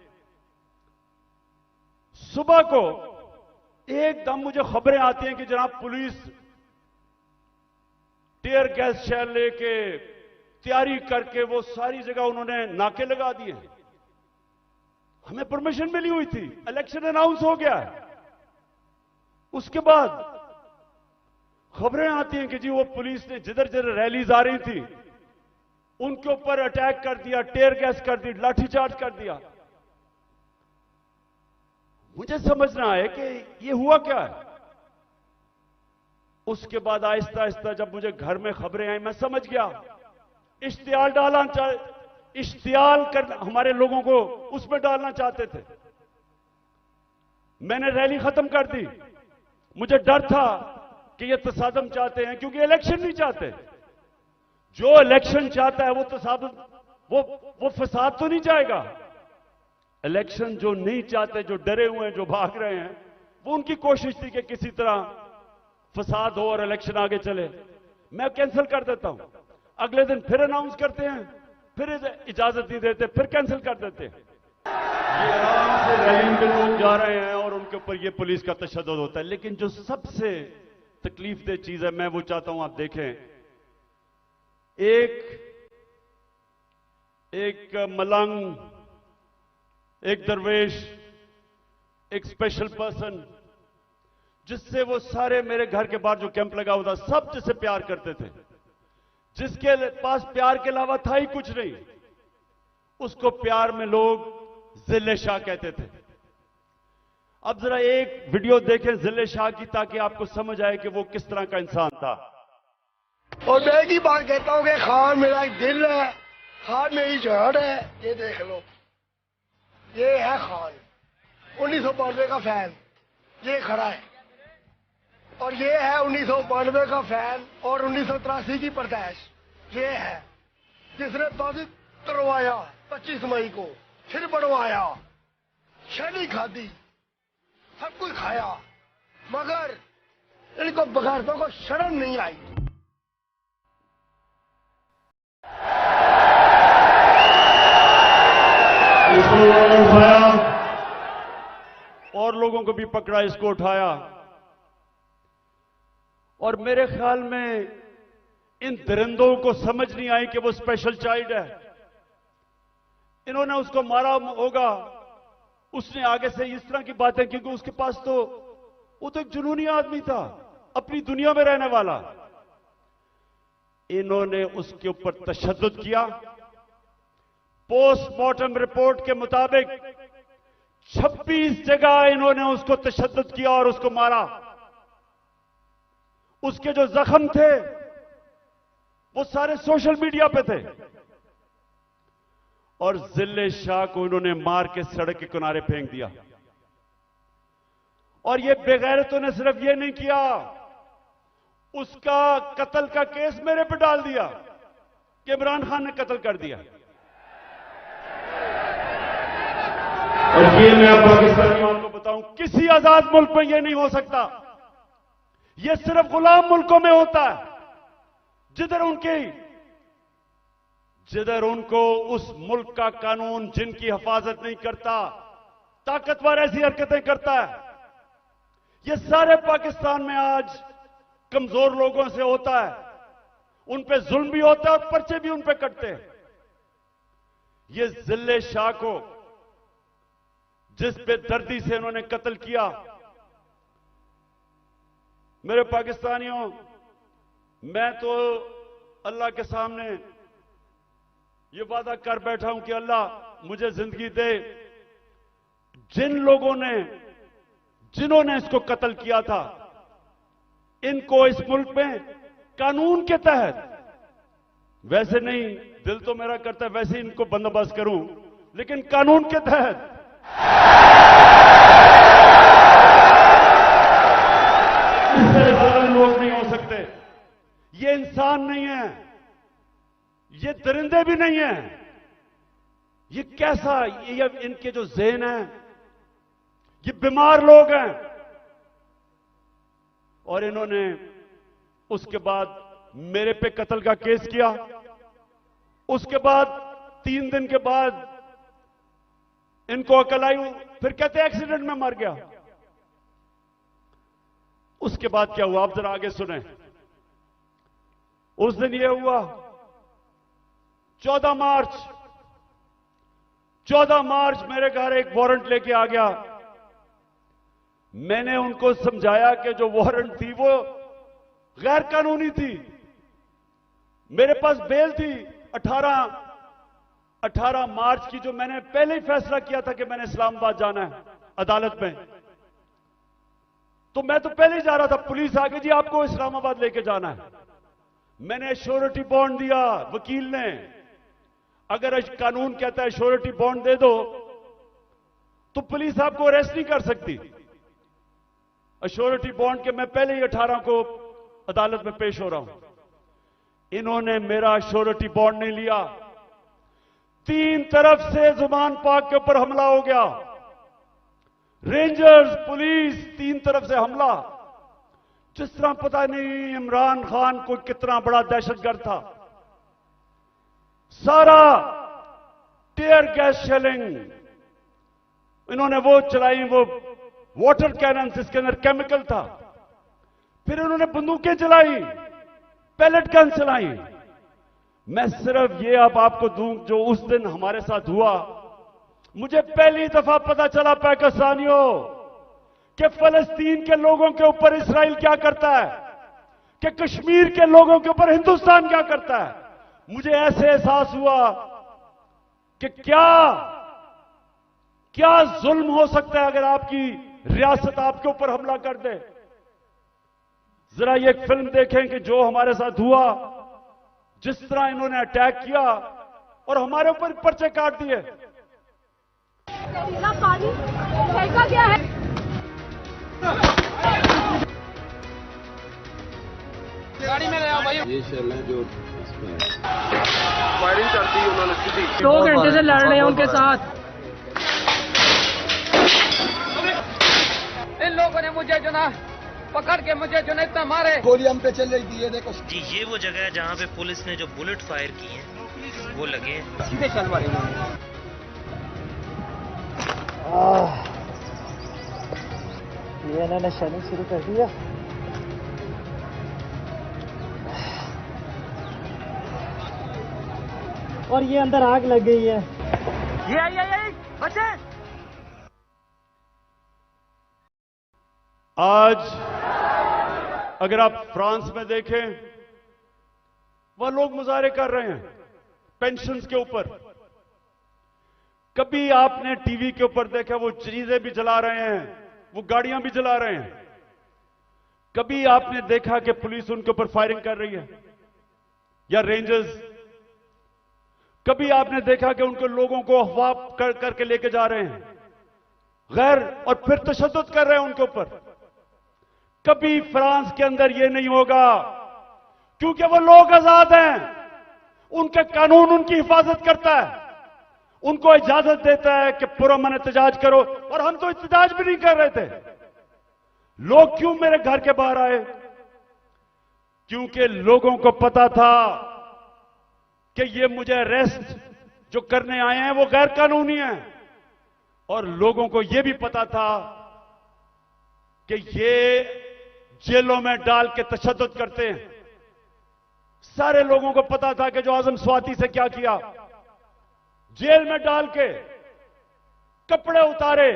सुबह को एकदम मुझे खबरें आती हैं कि जनाब पुलिस टीयर गैस शेल लेके तैयारी करके वो सारी जगह उन्होंने नाके लगा दिए। हमें परमिशन मिली हुई थी, इलेक्शन अनाउंस हो गया है। उसके बाद खबरें आती हैं कि जी वो पुलिस ने जिधर जिधर रैलीज आ रही थी उनके ऊपर अटैक कर दिया, टेयर गैस कर दी, लाठीचार्ज कर दिया। मुझे समझना है कि ये हुआ क्या है। उसके बाद आहिस्ता आहिस्ता जब मुझे घर में खबरें आई, मैं समझ गया। इश्तिहार डालना हमारे लोगों को उसमें डालना चाहते थे। मैंने रैली खत्म कर दी। मुझे डर था कि ये तसादम चाहते हैं, क्योंकि इलेक्शन नहीं चाहते। जो इलेक्शन चाहता है वो तसादम, वो फसाद तो नहीं चाहेगा। इलेक्शन जो नहीं चाहते, जो डरे हुए हैं, जो भाग रहे हैं, वो उनकी कोशिश थी कि किसी तरह फसाद हो और इलेक्शन आगे चले। मैं कैंसिल कर देता हूं, अगले दिन फिर अनाउंस करते हैं, फिर इजाजत नहीं देते, फिर कैंसिल कर देते हैं। ये आराम से रैली में लोग जा रहे हैं और उनके ऊपर ये पुलिस का तशद्दुद होता है। लेकिन जो सबसे तकलीफदेह चीज है, मैं वो चाहता हूं आप देखें। एक मलंग, एक दरवेश, एक स्पेशल पर्सन, जिससे वो सारे मेरे घर के बाहर जो कैंप लगा हुआ था, सब जिससे प्यार करते थे, जिसके पास प्यार के अलावा था ही कुछ नहीं, उसको प्यार में लोग जिले शाह कहते थे। अब जरा एक वीडियो देखें जिले शाह की, ताकि आपको समझ आए कि वो किस तरह का इंसान था। और मैं एक ही बात कहता हूं कि खान मेरा एक दिल है, खान मेरी जड़ है, ये देख लो, ये है खान 1992 का फैन, ये खड़ा है, और ये है 1992 का फैन और 1983 की पैदाइश, ये है जिसने ताजिद करवाया 25 मई को, फिर बढ़वाया, शैली खादी, सब कुछ खाया, मगर इनको बगारतों को शर्म नहीं आई। इसको उठाया और लोगों को भी पकड़ा, इसको उठाया, और मेरे ख्याल में इन दरिंदों को समझ नहीं आई कि वो स्पेशल चाइल्ड है। इन्होंने उसको मारा होगा, उसने आगे से इस तरह की बातें, क्योंकि उसके पास तो वो तो एक जुनूनी आदमी था, अपनी दुनिया में रहने वाला। इन्होंने उसके ऊपर तशद्दुद किया। पोस्टमार्टम रिपोर्ट के मुताबिक 26 जगह इन्होंने उसको तशद्दुद किया और उसको मारा। उसके जो जख्म थे वो सारे सोशल मीडिया पे थे, और जिले शाह को इन्होंने मार के सड़क के किनारे फेंक दिया। और ये बेगैरतों ने सिर्फ ये नहीं किया, उसका कत्ल का केस मेरे पे डाल दिया कि इमरान खान ने कत्ल कर दिया। और ये मैं पाकिस्तानियों को बताऊं, किसी आजाद मुल्क में ये नहीं हो सकता। ये सिर्फ गुलाम मुल्कों में होता है, जिधर उनको उस मुल्क का कानून जिनकी हिफाजत नहीं करता, ताकतवर ऐसी हरकतें करता है। ये सारे पाकिस्तान में आज कमजोर लोगों से होता है, उन पे जुल्म भी होता है और पर्चे भी उन पे कटते हैं। ये जिले शाह को जिस बेदर्दी से इन्होंने कत्ल किया, मेरे पाकिस्तानियों, मैं तो अल्लाह के सामने ये वादा कर बैठा हूं कि अल्लाह मुझे जिंदगी दे, जिन्होंने इसको कत्ल किया था, इनको इस मुल्क में कानून के तहत, वैसे नहीं, दिल तो मेरा करता है वैसे इनको बंदोबस्त करूं, लेकिन कानून के तहत इससे ज्यादा लोग नहीं हो सकते। ये इंसान नहीं है, ये दरिंदे भी नहीं है। ये कैसा, ये इनके जो ज़हन है, ये बीमार लोग हैं। और इन्होंने उसके बाद मेरे पे कत्ल का केस किया। उसके बाद 3 दिन के बाद इनको अकल आई, फिर कहते एक्सीडेंट में मर गया। उसके बाद क्या हुआ, आप जरा आगे सुने। उस दिन यह हुआ 14 मार्च मेरे घर एक वारंट लेके आ गया। मैंने उनको समझाया कि जो वारंट थी वो गैर कानूनी थी। मेरे पास बेल थी 18 मार्च की, जो मैंने पहले ही फैसला किया था कि मैंने इस्लामाबाद जाना है अदालत में। तो मैं तो पहले ही जा रहा था, पुलिस आ गई, जी आपको इस्लामाबाद लेके जाना है। मैंने श्योरिटी बॉन्ड दिया वकील ने। अगर कानून कहता है श्योरिटी बॉन्ड दे दो तो पुलिस आपको अरेस्ट नहीं कर सकती। श्योरिटी बॉन्ड के मैं पहले ही 18 को अदालत में पेश हो रहा हूं। इन्होंने मेरा श्योरिटी बॉन्ड नहीं लिया। 3 तरफ से जुबान पाक के ऊपर हमला हो गया। रेंजर्स, पुलिस, 3 तरफ से हमला। जिस तरह पता नहीं इमरान खान को कितना बड़ा दहशतगर्द था। सारा टीयर गैस शेलिंग इन्होंने वो चलाई, वो वाटर कैनन जिसके अंदर केमिकल था। फिर इन्होंने बंदूकें चलाई, पैलेट गन चलाई। मैं सिर्फ ये अब आपको दूं जो उस दिन हमारे साथ हुआ। मुझे पहली दफा पता चला पाकिस्तानियों कि फलस्तीन के लोगों के ऊपर इस्राइल क्या करता है, कि कश्मीर के लोगों के ऊपर हिंदुस्तान क्या करता है। मुझे ऐसे एहसास हुआ कि क्या जुल्म हो सकता है अगर आपकी रियासत आपके ऊपर हमला कर दे। जरा ये फिल्म देखें कि जो हमारे साथ हुआ, जिस तरह इन्होंने अटैक किया, और हमारे ऊपर पर्चे काट दिए। पानी फेंका गया है। गाड़ी में गया भाई। ये शर्मा जो फायरिंग कर दी उन्होंने सीधी। 2 घंटे से लड़ रहे हैं उनके साथ। इन लोगों ने मुझे जो ना पकड़ के मुझे जो ना इतना मारे। गोली हम पे चल रही थी, ये देखो। जी ये वो जगह है जहाँ पे पुलिस ने जो बुलेट फायर की हैं वो लगे हैं। सीधे चल मारे ये इन्होंने शनिंग शुरू कर दिया। और ये अंदर आग लग गई है। ये बचे। आज अगर आप फ्रांस में देखें, वह लोग मुजाहरे कर रहे हैं पेंशन्स के ऊपर। कभी आपने टीवी के ऊपर देखा वो चीजें भी जला रहे हैं, वो गाड़ियां भी जला रहे हैं। कभी आपने देखा कि पुलिस उनके ऊपर फायरिंग कर रही है या रेंजर्स? कभी आपने देखा कि उनके लोगों को अगवा करके लेके जा रहे हैं गैर, और फिर तशद्दुद कर रहे हैं उनके ऊपर? कभी फ्रांस के अंदर यह नहीं होगा, क्योंकि वो लोग आजाद हैं। उनके कानून उनकी हिफाजत करता है, उनको इजाजत देता है कि पुरअमन एहतजाज करो। और हम तो एहतजाज भी नहीं कर रहे थे। लोग क्यों मेरे घर के बाहर आए? क्योंकि लोगों को पता था कि ये मुझे अरेस्ट जो करने आए हैं वो गैर कानूनी है, और लोगों को यह भी पता था कि ये जेलों में डाल के तशद्दुद करते हैं। सारे लोगों को पता था कि जो आजम स्वाति से क्या किया, जेल में डाल के कपड़े उतारे,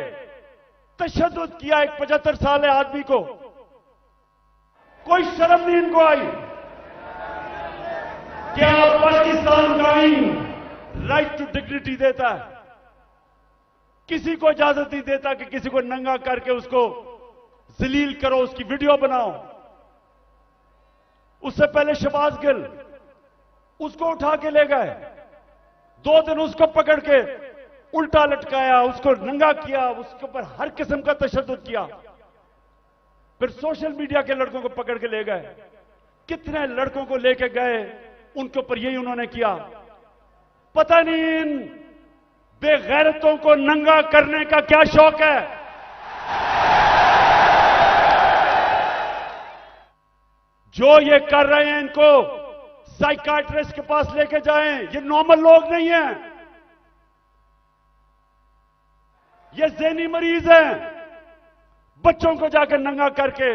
तशद्दुद किया एक 75 साल आदमी को। कोई शर्म नहीं इनको आई। क्या पाकिस्तान का आईन राइट टू डिग्निटी देता है? किसी को इजाजत नहीं देता कि किसी को नंगा करके उसको जलील करो, उसकी वीडियो बनाओ। उससे पहले शहबाज गिल, उसको उठा के ले गए, 2 दिन उसको पकड़ के उल्टा लटकाया, उसको नंगा किया, उसके ऊपर हर किस्म का तशद्दुद किया। फिर सोशल मीडिया के लड़कों को पकड़ के ले गए। कितने लड़कों को लेके गए, उनके ऊपर यही उन्होंने किया। पता नहीं इन बेगैरतों को नंगा करने का क्या शौक है। जो ये कर रहे हैं इनको साइकाट्रिस्ट के पास लेके जाएं। ये नॉर्मल लोग नहीं हैं, ये ज़हनी मरीज हैं। बच्चों को जाकर नंगा करके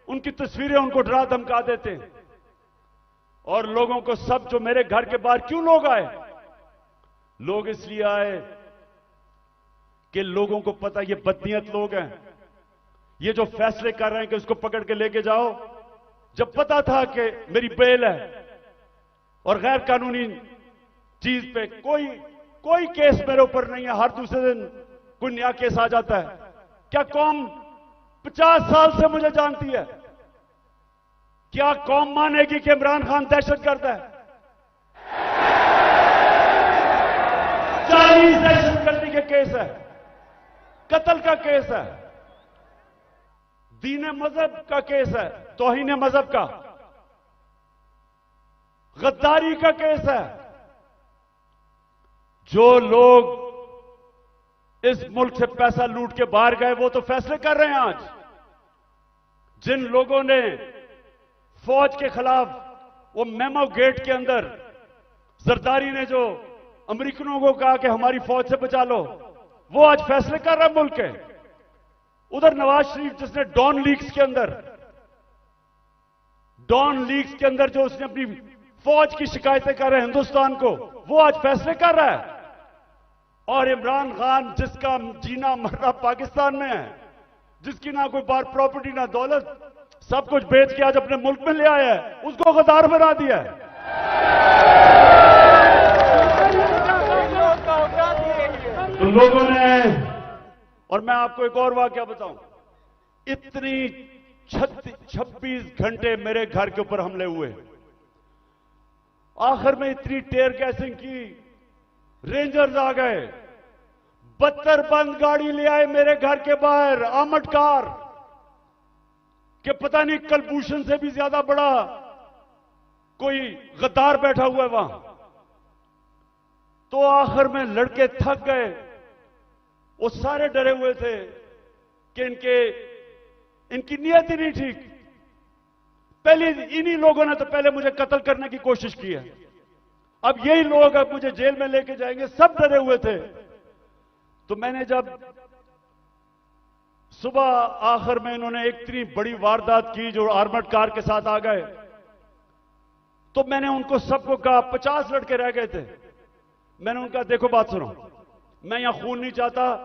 उनकी तस्वीरें उनको डरा धमका देते हैं। और लोगों को सब जो मेरे घर के बाहर क्यों लोग आए? लोग इसलिए आए कि लोगों को पता ये बदनीयत लोग हैं। ये जो फैसले कर रहे हैं कि उसको पकड़ के लेके जाओ, जब पता था कि मेरी बेल है और गैर कानूनी चीज पे कोई केस मेरे ऊपर नहीं है, हर दूसरे दिन कोई नया केस आ जाता है। क्या कौम 50 साल से मुझे जानती है? क्या कौम मानेगी कि इमरान खान दहशतगर्द है? 40 दहशतगर्दी के केस है, कत्ल का केस है, दीन मजहब का केस है, तौहीन मजहब का, गद्दारी का केस है। जो लोग इस मुल्क से पैसा लूट के बाहर गए वो तो फैसले कर रहे हैं आज। जिन लोगों ने फौज के खिलाफ वो मेमो गेट के अंदर जरदारी ने जो अमेरिकनों को कहा कि हमारी फौज से बचा लो, वो आज फैसले कर रहा है मुल्क के। उधर नवाज शरीफ जिसने डॉन लीग्स के अंदर जो उसने अपनी फौज की शिकायतें कर रहे हैं हिंदुस्तान को, वो आज फैसले कर रहा है। और इमरान खान जिसका जीना मरना पाकिस्तान में है, जिसकी ना कोई बार प्रॉपर्टी ना दौलत, सब कुछ बेच के आज अपने मुल्क में ले आया है, उसको गद्दार बना दिया है। तो लोगों ने, और मैं आपको एक और वाकया बताऊं, इतनी 26 घंटे मेरे घर के ऊपर हमले हुए, आखिर में इतनी टेयर गैसिंग की रेंजर्स आ गए, 72 बंद गाड़ी ले आए मेरे घर के बाहर, आर्मड कार कि पता नहीं कलभूषण से भी ज्यादा बड़ा कोई गद्दार बैठा हुआ है वहां। तो आखिर में लड़के थक गए, वो सारे डरे हुए थे कि इनकी नियत ही नहीं ठीक। पहले इन्हीं लोगों ने तो पहले मुझे कत्ल करने की कोशिश की है, अब यही लोग अब मुझे जेल में लेके जाएंगे, सब डरे हुए थे। तो मैंने जब सुबह आखिर में इन्होंने एक इतनी बड़ी वारदात की जो आर्मड कार के साथ आ गए, तो मैंने उनको सबको कहा, 50 लड़के रह गए थे, मैंने उनका देखो बात सुनो, मैं यहां खून नहीं चाहता,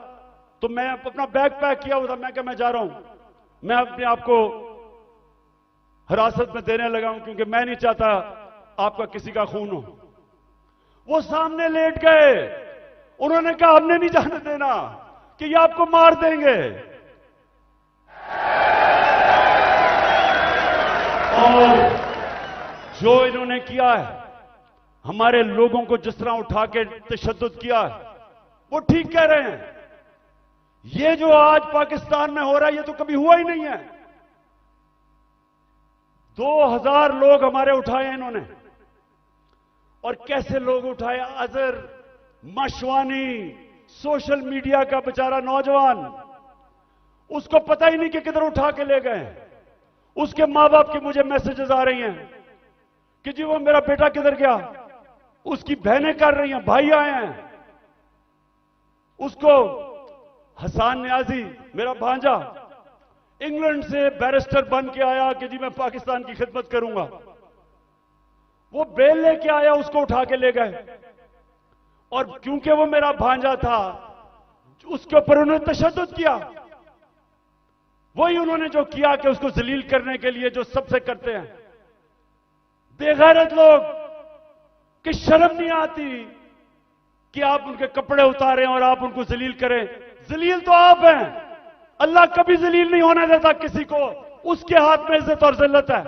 तो मैं अपना बैग पैक किया हुआ था, मैं क्या मैं जा रहा हूं, मैं अपने आप को हिरासत में देने लगा हूं क्योंकि मैं नहीं चाहता आपका किसी का खून हो। वो सामने लेट गए, उन्होंने कहा हमने नहीं जाने देना कि ये आपको मार देंगे। और जो इन्होंने किया है, हमारे लोगों को जिस तरह उठा के तशद्दुद किया है, वो ठीक कह रहे हैं। ये जो आज पाकिस्तान में हो रहा है ये तो कभी हुआ ही नहीं है। 2000 लोग हमारे उठाए इन्होंने, और कैसे लोग उठाए, अजहर मशवानी, सोशल मीडिया का बेचारा नौजवान, उसको पता ही नहीं कि किधर उठा के ले गए। उसके मां बाप के मुझे मैसेजेस आ रही हैं कि जी वो मेरा बेटा किधर गया, उसकी बहनें कर रही हैं, भाई आए हैं। उसको हसन न्याजी मेरा भांजा इंग्लैंड से बैरिस्टर बन के आया कि जी मैं पाकिस्तान की खिदमत करूंगा, वो बेल लेके आया, उसको उठा के ले गए। और क्योंकि वो मेरा भांजा था, उसके ऊपर उन्होंने तशद्दुद किया। वही उन्होंने जो किया कि उसको जलील करने के लिए जो सबसे करते हैं बेगैरत लोग, कि शर्म नहीं आती कि आप उनके कपड़े उतारें और आप उनको जलील करें। जलील तो आप हैं, अल्लाह कभी जलील नहीं होने देता किसी को, उसके हाथ में इज्जत और जिल्लत है।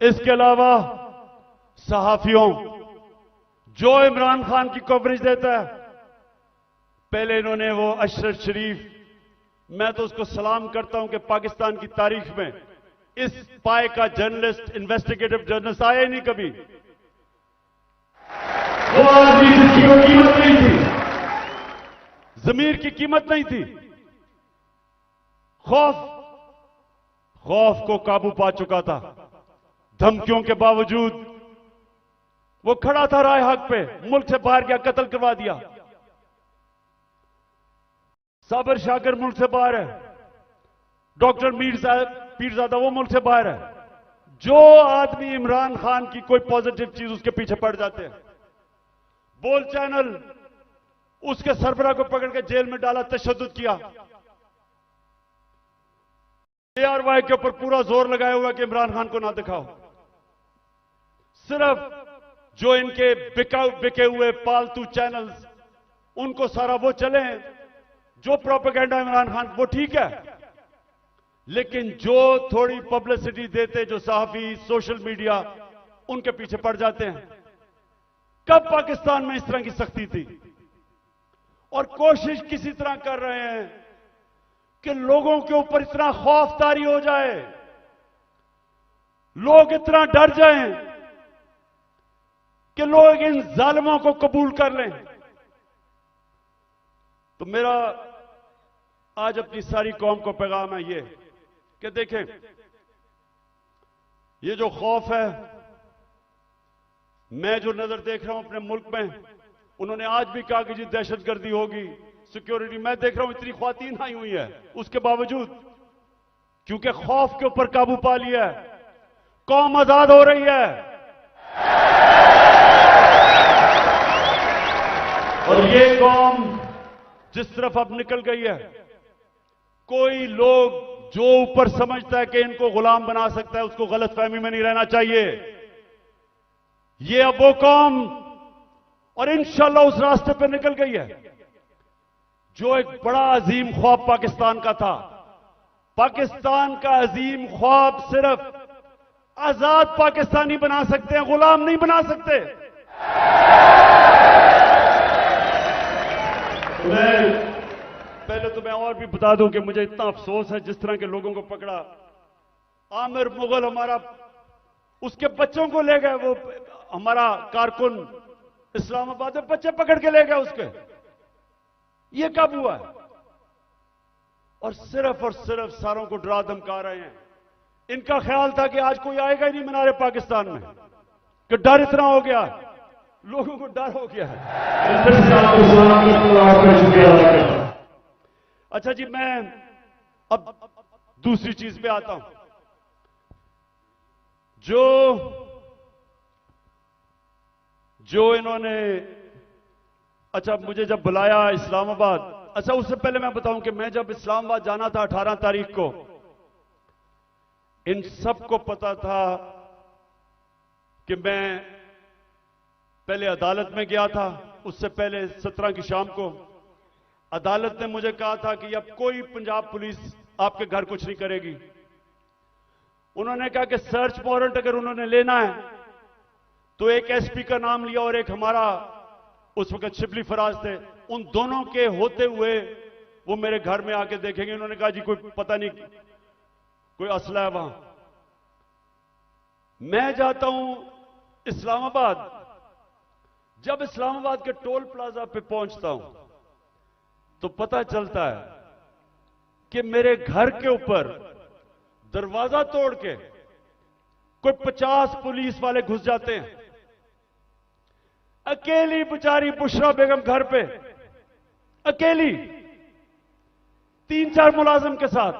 इसके अलावा सहाफियों, जो इमरान खान की कवरेज देता है, पहले इन्होंने वो अशरफ शरीफ, मैं तो उसको सलाम करता हूं कि पाकिस्तान की तारीख में इस पाए का जर्नलिस्ट, इन्वेस्टिगेटिव जर्नलिस्ट आया ही नहीं कभी। वो आदमी जिसकी कोई कीमत नहीं थी, जमीर की कीमत नहीं थी, खौफ को काबू पा चुका था। धमकियों के बावजूद वो खड़ा था राय हक पे, मुल्क से बाहर गया, कत्ल करवा दिया। साबर शाकर मुल्क से बाहर है, डॉक्टर पीरजादा वो मुल्क से बाहर है। जो आदमी इमरान खान की कोई पॉजिटिव चीज उसके पीछे पड़ जाते हैं। बोल चैनल, उसके सरबराह को पकड़ के जेल में डाला, तशद्दुद किया। ARY के ऊपर पूरा जोर लगाया हुआ कि इमरान खान को ना दिखाओ। सिर्फ जो इनके बिके हुए पालतू चैनल्स, उनको सारा वो चले, जो प्रोपेगेंडा इमरान खान, वो ठीक है, लेकिन जो थोड़ी पब्लिसिटी देते जो सहाफी, सोशल मीडिया, उनके पीछे पड़ जाते हैं। कब पाकिस्तान में इस तरह की सख्ती थी? और कोशिश किसी तरह कर रहे हैं कि लोगों के ऊपर इतना खौफ तारी हो जाए, लोग इतना डर जाएं कि लोग इन जालिमों को कबूल कर लें। तो मेरा आज अपनी सारी कौम को पैगाम है ये कि देखें, ये जो खौफ है, मैं जो नजर देख रहा हूं अपने मुल्क में, उन्होंने आज भी कहा कि जी दहशतगर्दी होगी, सिक्योरिटी, मैं देख रहा हूं इतनी ख्वातीन आई हुई है, उसके बावजूद क्योंकि खौफ के ऊपर काबू पा लिया है, कौम आजाद हो रही है। और ये कौम जिस तरफ अब निकल गई है, कोई लोग जो ऊपर समझता है कि इनको गुलाम बना सकता है, उसको गलतफहमी में नहीं रहना चाहिए। ये अब वो कौम, और इंशाल्लाह उस रास्ते पर निकल गई है जो एक बड़ा अजीम ख्वाब पाकिस्तान का था। पाकिस्तान का अजीम ख्वाब सिर्फ आजाद पाकिस्तानी बना सकते हैं, गुलाम नहीं बना सकते। पहले तो मैं और भी बता दूं कि मुझे इतना अफसोस है जिस तरह के लोगों को पकड़ा। आमिर मुगल हमारा, उसके बच्चों को ले गए, वो हमारा कारकुन इस्लामाबाद में बच्चे पकड़ के ले गए उसके। ये कब हुआ है? और सिर्फ सारों को डरा धमका रहे हैं। इनका ख्याल था कि आज कोई आएगा ही नहीं मीनारे पाकिस्तान में, कि डर इतना हो गया, लोगों को डर हो गया है। अच्छा जी, मैं अब दूसरी चीज पे आता हूं। जो इन्होंने, अच्छा मुझे जब बुलाया इस्लामाबाद, अच्छा उससे पहले मैं बताऊं कि मैं जब इस्लामाबाद जाना था 18 तारीख को, इन सबको पता था कि मैं पहले अदालत में गया था। उससे पहले 17 की शाम को अदालत ने मुझे कहा था कि अब कोई पंजाब पुलिस आपके घर कुछ नहीं करेगी। उन्होंने कहा कि सर्च वारंट अगर उन्होंने लेना है तो एक एसपी का नाम लिया और एक हमारा उस वक्त शिबली फराज थे, उन दोनों के होते हुए वो मेरे घर में आके देखेंगे। उन्होंने कहा जी कोई पता नहीं, कोई असला है वहां। मैं जाता हूं इस्लामाबाद। जब इस्लामाबाद के टोल प्लाजा पे पहुंचता हूं तो पता चलता है कि मेरे घर के ऊपर दरवाजा तोड़ के कोई 50 पुलिस वाले घुस जाते हैं। अकेली बेचारी बुशरा बेगम घर पे, अकेली, 3-4 मुलाजिम के साथ,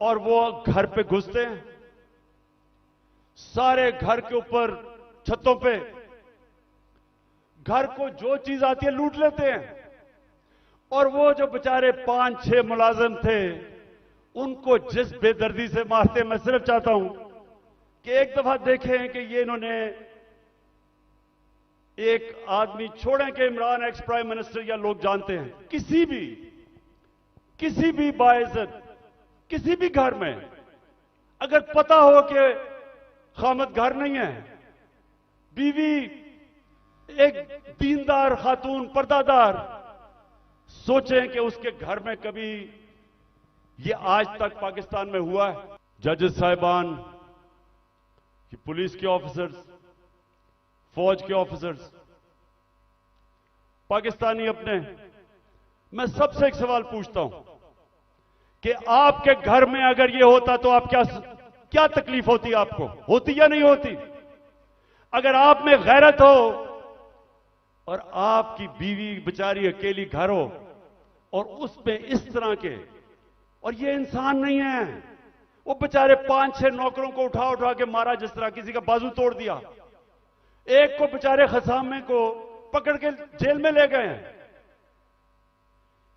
और वो घर पे घुसते हैं। सारे घर के ऊपर छतों पे घर को जो चीज आती है लूट लेते हैं। और वो जो बेचारे 5-6 मुलाजिम थे उनको जिस बेदर्दी से मारते, मैं सिर्फ चाहता हूं कि एक दफा देखें कि ये इन्होंने एक आदमी छोड़ें कि इमरान एक्स प्राइम मिनिस्टर या लोग जानते हैं, किसी भी बाइज्जत किसी भी घर में अगर पता हो कि खामद घर नहीं है, बीवी एक दीनदार खातून पर्दादार, सोचें कि उसके घर में कभी ये आज तक पाकिस्तान में हुआ है। जजेस साहिबान, पुलिस के ऑफिसर्स, फौज के ऑफिसर्स, पाकिस्तानी अपने, मैं सबसे एक सवाल पूछता हूं कि आपके घर में अगर ये होता तो आप क्या तकलीफ होती? आपको होती या नहीं होती? अगर आप में गैरत हो और आपकी बीवी बेचारी अकेली घर हो और उसमें इस तरह के, और ये इंसान नहीं है, वो बेचारे 5-6 नौकरों को उठा उठा के मारा, जिस तरह किसी का बाजू तोड़ दिया, एक को बेचारे खसामे को पकड़ के जेल में ले गए हैं।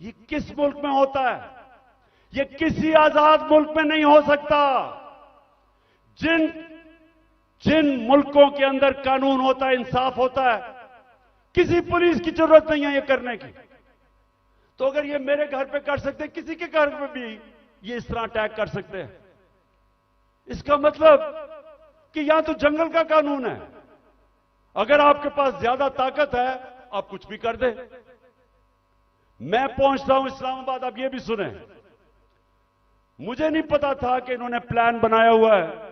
ये किस मुल्क में होता है? ये किसी आजाद मुल्क में नहीं हो सकता। जिन मुल्कों के अंदर कानून होता है, इंसाफ होता है, किसी पुलिस की जरूरत नहीं है ये करने की। तो अगर ये मेरे घर पे कर सकते हैं, किसी के घर पे भी ये इस तरह अटैक कर सकते हैं। इसका मतलब कि यहां तो जंगल का कानून है, अगर आपके पास ज्यादा ताकत है आप कुछ भी कर दे। मैं पहुंचता हूं इस्लामाबाद, आप ये भी सुने, मुझे नहीं पता था कि इन्होंने प्लान बनाया हुआ है।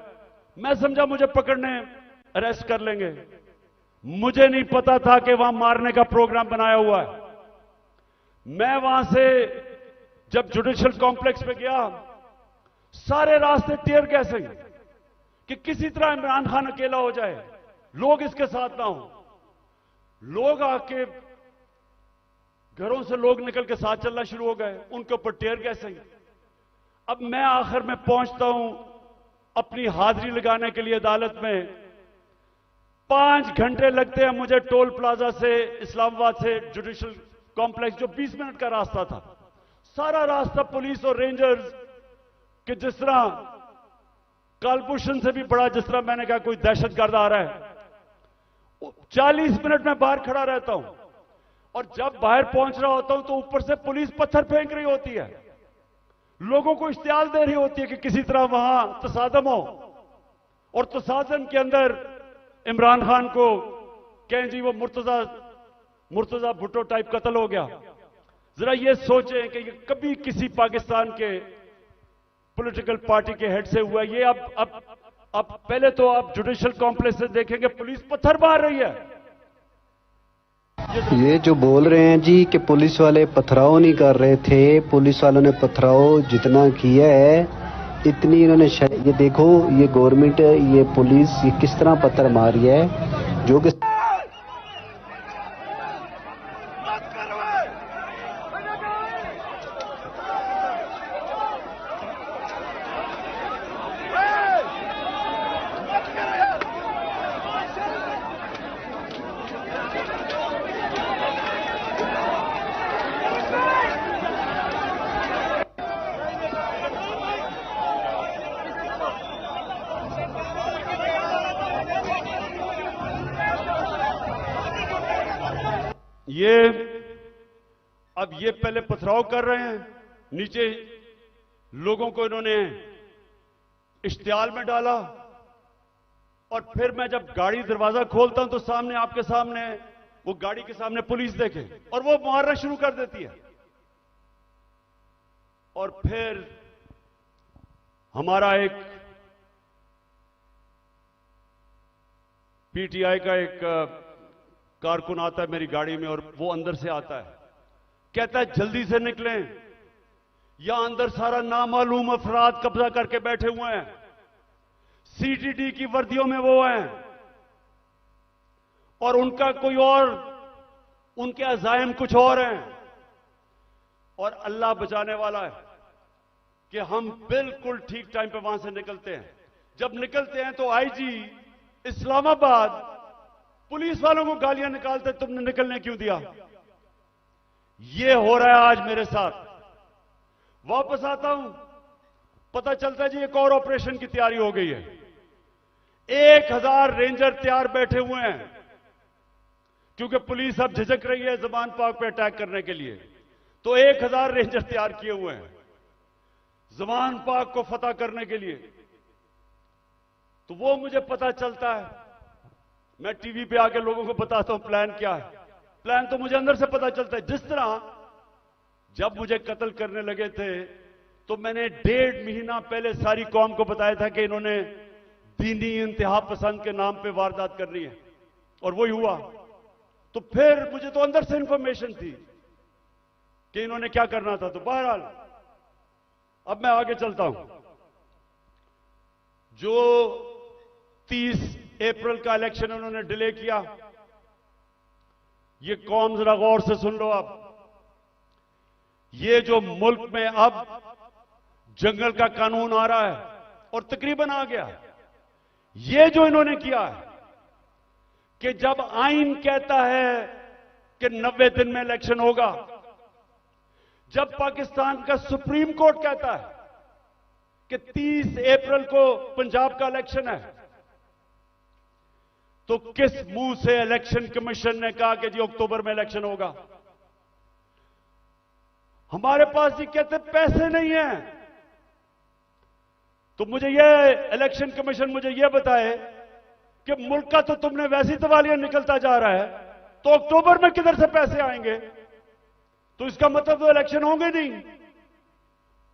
मैं समझा मुझे पकड़ने अरेस्ट कर लेंगे, मुझे नहीं पता था कि वहां मारने का प्रोग्राम बनाया हुआ है। मैं वहां से जब जुडिशियल कॉम्प्लेक्स पे गया, सारे रास्ते टीयर गैसिंग कि किसी तरह इमरान खान अकेला हो जाए, लोग इसके साथ ना हो। लोग आके घरों से लोग निकल के साथ चलना शुरू हो गए, उनके ऊपर टीयर गैसिंग। अब मैं आखिर में पहुंचता हूं अपनी हाजिरी लगाने के लिए अदालत में। 5 घंटे लगते हैं मुझे टोल प्लाजा से, इस्लामाबाद से जुडिशियल कॉम्प्लेक्स, जो 20 मिनट का रास्ता था। सारा रास्ता पुलिस और रेंजर्स के, जिस तरह कालभूषण से भी बड़ा, जिस तरह मैंने कहा कोई दहशतगर्द आ रहा है। 40 मिनट में बाहर खड़ा रहता हूं और जब बाहर पहुंच रहा होता हूं तो ऊपर से पुलिस पत्थर फेंक रही होती है, लोगों को इश्तियाल दे रही होती है कि किसी तरह वहां तसादम हो, और तसादम के अंदर इमरान खान को कहें जी वो मुर्तजा मुर्तजा भुट्टो टाइप कत्ल हो गया। जरा ये सोचें कि ये कभी किसी पाकिस्तान के पॉलिटिकल पार्टी के हेड से हुआ। ये अब पहले तो आप जुडिशियल कॉम्प्लेक्स से देखेंगे पुलिस पत्थर मार रही है। ये जो बोल रहे हैं जी कि पुलिस वाले पथराव नहीं कर रहे थे, पुलिस वालों ने पथराव जितना किया है इतनी इन्होंने ये देखो, ये गवर्नमेंट, ये पुलिस, ये किस तरह पत्थर मारी है जो कि अब ये पहले पथराव कर रहे हैं, नीचे लोगों को इन्होंने इश्तियाल में डाला और फिर मैं जब गाड़ी दरवाजा खोलता हूं तो सामने आपके सामने वो गाड़ी के सामने पुलिस देखे और वो मारना शुरू कर देती है। और फिर हमारा एक पीटीआई का एक कारकुन आता है मेरी गाड़ी में और वो अंदर से आता है, कहता है जल्दी से निकलें, यहां अंदर सारा नामालूम अफराद कब्जा करके बैठे हुए हैं, सीटीडी की वर्दियों में वो हैं और उनका कोई और, उनके अजायम कुछ और हैं और अल्लाह बचाने वाला है कि हम बिल्कुल ठीक टाइम पे वहां से निकलते हैं। जब निकलते हैं तो आईजी इस्लामाबाद पुलिस वालों को गालियां निकालते, तुमने निकलने क्यों दिया। ये हो रहा है आज मेरे साथ। वापस आता हूं, पता चलता है जी एक और ऑपरेशन की तैयारी हो गई है। 1000 रेंजर तैयार बैठे हुए हैं क्योंकि पुलिस अब झिझक रही है ज़मान पाक पे अटैक करने के लिए, तो 1000 रेंजर तैयार किए हुए हैं ज़मान पाक को फतह करने के लिए। तो वो मुझे पता चलता है, मैं टीवी पे आके लोगों को बताता हूं प्लान क्या है। प्लान तो मुझे अंदर से पता चलता है। जिस तरह जब मुझे कत्ल करने लगे थे तो मैंने 1.5 महीना पहले सारी कौम को बताया था कि इन्होंने दीनी इंतहा पसंद के नाम पे वारदात करनी है और वही हुआ। तो फिर मुझे तो अंदर से इंफॉर्मेशन थी कि इन्होंने क्या करना था। तो बहरहाल अब मैं आगे चलता हूं। जो 30 अप्रैल का इलेक्शन उन्होंने डिले किया, ये कौम जरा गौर से सुन लो। अब ये जो मुल्क में अब जंगल का कानून आ रहा है और तकरीबन आ गया, ये जो इन्होंने किया है कि जब आइन कहता है कि 90 दिन में इलेक्शन होगा, जब पाकिस्तान का सुप्रीम कोर्ट कहता है कि 30 अप्रैल को पंजाब का इलेक्शन है, तो किस मुंह से इलेक्शन कमीशन ने कहा कि जी अक्टूबर में इलेक्शन होगा। हमारे पास जी कहते पैसे नहीं है। तो मुझे यह इलेक्शन कमीशन मुझे यह बताए कि मुल्क का तो तुमने वैसी तवालियां निकलता जा रहा है, तो अक्टूबर में किधर से पैसे आएंगे। तो इसका मतलब तो इलेक्शन होंगे नहीं।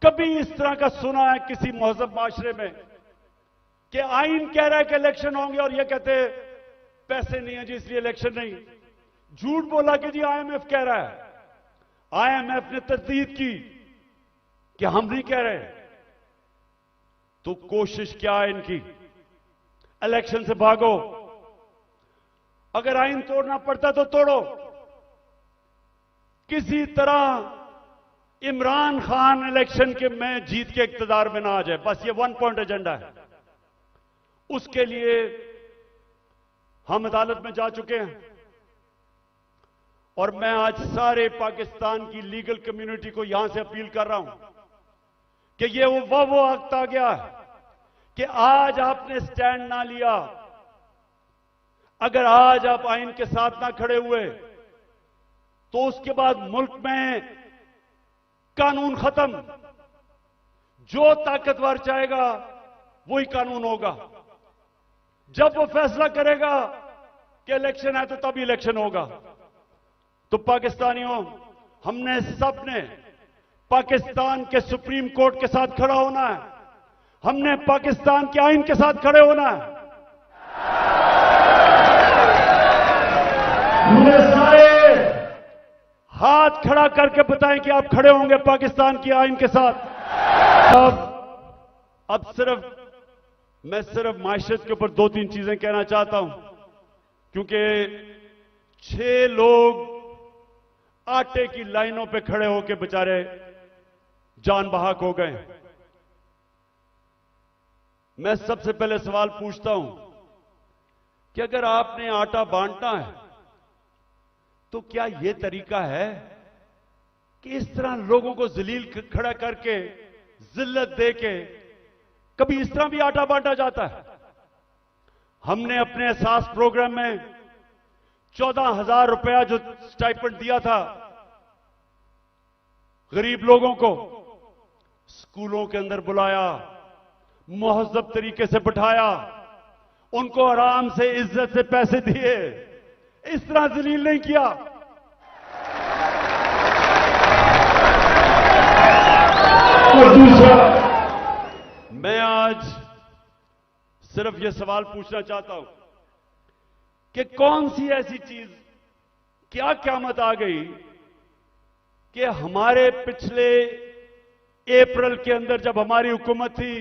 कभी इस तरह का सुना है किसी महजब माशरे में कि आइन कह रहा है कि इलेक्शन होंगे और यह कहते पैसे नहीं है जी इसलिए इलेक्शन नहीं। झूठ बोला कि जी आईएमएफ कह रहा है। आईएमएफ ने तस्दीक की कि हम नहीं कह रहे। तो कोशिश क्या है इनकी, इलेक्शन से भागो। अगर आइन तोड़ना पड़ता तो तोड़ो, किसी तरह इमरान खान इलेक्शन के में जीत के इक्तदार में ना आ जाए, बस ये 1 पॉइंट एजेंडा है। उसके लिए हम अदालत में जा चुके हैं और मैं आज सारे पाकिस्तान की लीगल कम्युनिटी को यहां से अपील कर रहा हूं कि ये वो वक्त आ गया है कि आज आपने स्टैंड ना लिया, अगर आज आप आइन के साथ ना खड़े हुए तो उसके बाद मुल्क में कानून खत्म। जो ताकतवर चाहेगा वही कानून होगा। जब वो फैसला करेगा कि इलेक्शन है तो तभी इलेक्शन होगा। तो पाकिस्तानियों, हमने सबने पाकिस्तान के सुप्रीम कोर्ट के साथ खड़ा होना है। हमने पाकिस्तान के आईन के साथ खड़े होना है। मुझे सारे हाथ खड़ा करके बताएं कि आप खड़े होंगे पाकिस्तान के आईन के साथ। अब मैं सिर्फ माइशत के ऊपर 2-3 चीजें कहना चाहता हूं, क्योंकि 6 लोग आटे की लाइनों पे खड़े होकर बेचारे जान बहाक हो गए। मैं सबसे पहले सवाल पूछता हूं कि अगर आपने आटा बांटना है तो क्या यह तरीका है कि इस तरह लोगों को जलील खड़ा करके जिल्लत देके कभी इस तरह भी आटा बांटा जाता है? हमने अपने एहसास प्रोग्राम में 14,000 रुपया जो स्टाइपेंड दिया था गरीब लोगों को, स्कूलों के अंदर बुलाया, मुहज़्ज़ब तरीके से बिठाया, उनको आराम से इज्जत से पैसे दिए, इस तरह जलील नहीं किया। और दूसरा, मैं आज सिर्फ यह सवाल पूछना चाहता हूं कि कौन सी ऐसी चीज, क्या क़यामत आ गई कि हमारे पिछले अप्रैल के अंदर जब हमारी हुकूमत थी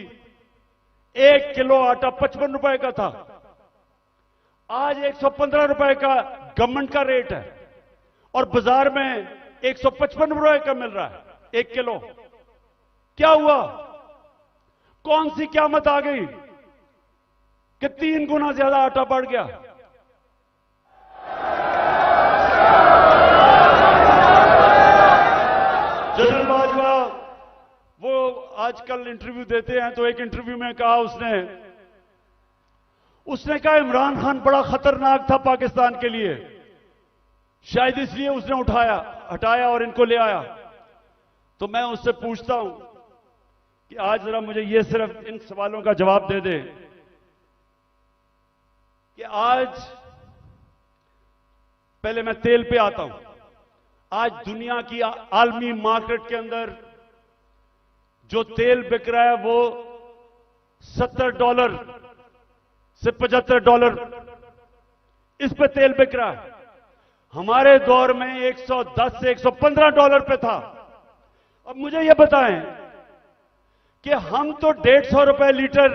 1 किलो आटा 55 रुपए का था, आज 115 रुपए का गवर्नमेंट का रेट है और बाजार में 155 रुपए का मिल रहा है 1 किलो। क्या हुआ? कौन सी क़यामत आ गई कि 3 गुना ज्यादा आटा बढ़ गया? जनरल बाजवा वो आजकल इंटरव्यू देते हैं, तो एक इंटरव्यू में कहा उसने कहा इमरान खान बड़ा खतरनाक था पाकिस्तान के लिए, शायद इसलिए उसने हटाया और इनको ले आया। तो मैं उससे पूछता हूं कि आज जरा मुझे ये सिर्फ इन सवालों का जवाब दे दे कि आज, पहले मैं तेल पे आता हूं, आज दुनिया की आलमी मार्केट के अंदर जो तेल बिक रहा है वो $70 से $75 इस पे तेल बिक रहा है। हमारे दौर में $110 से $115 पे था। अब मुझे यह बताएं कि हम तो 150 रुपए लीटर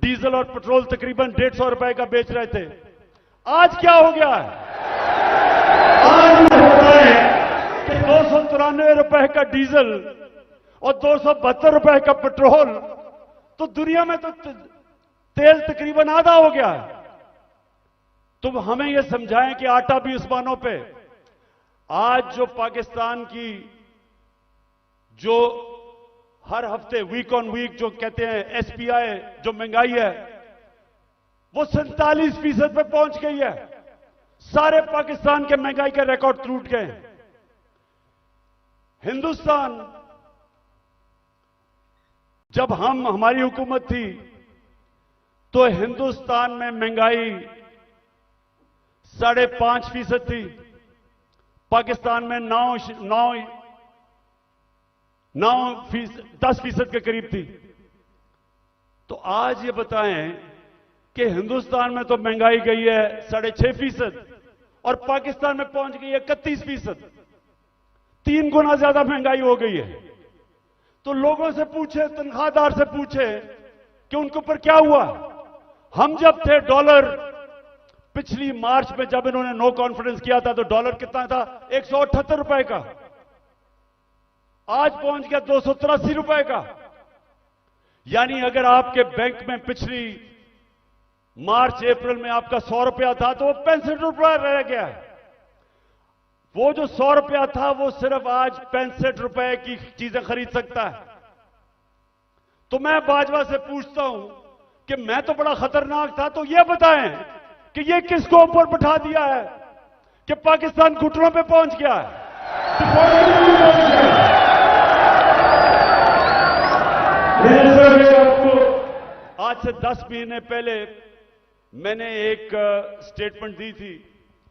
डीजल और पेट्रोल तकरीबन 150 रुपए का बेच रहे थे, आज क्या हो गया है? आज होता है कि 293 रुपए का डीजल और 272 रुपए का पेट्रोल, तो दुनिया में तो तेल तकरीबन आधा हो गया है। तुम हमें यह समझाएं कि आटा भी उस्मानों पे। आज जो पाकिस्तान की जो हर हफ्ते वीक ऑन वीक जो कहते हैं एसपीआई जो महंगाई है वो 47% पे पहुंच गई है। सारे पाकिस्तान के महंगाई के रिकॉर्ड टूट गए। हिंदुस्तान, जब हमारी हुकूमत थी तो हिंदुस्तान में महंगाई 5.5% थी, पाकिस्तान में 10% के करीब थी। तो आज ये बताएं कि हिंदुस्तान में तो महंगाई गई है 6.5% और पाकिस्तान में पहुंच गई है 31%। 3 गुना ज्यादा महंगाई हो गई है। तो लोगों से पूछे, तनख्वाहदार से पूछे कि उनके ऊपर क्या हुआ। हम जब थे डॉलर, पिछली मार्च में जब इन्होंने नो कॉन्फिडेंस किया था तो डॉलर कितना था? 178 रुपए का, आज पहुंच गया 283 रुपए का। यानी अगर आपके बैंक में पिछली मार्च अप्रैल में आपका 100 रुपया था तो वो 65 रुपया रह गया है। वो जो 100 रुपया था वो सिर्फ आज 65 रुपए की चीजें खरीद सकता है। तो मैं बाजवा से पूछता हूं कि मैं तो बड़ा खतरनाक था, तो ये बताएं कि ये किसको ऊपर बिठा दिया है कि पाकिस्तान घुटनों पे पहुंच गया है। आज से 10 महीने पहले मैंने एक स्टेटमेंट दी थी,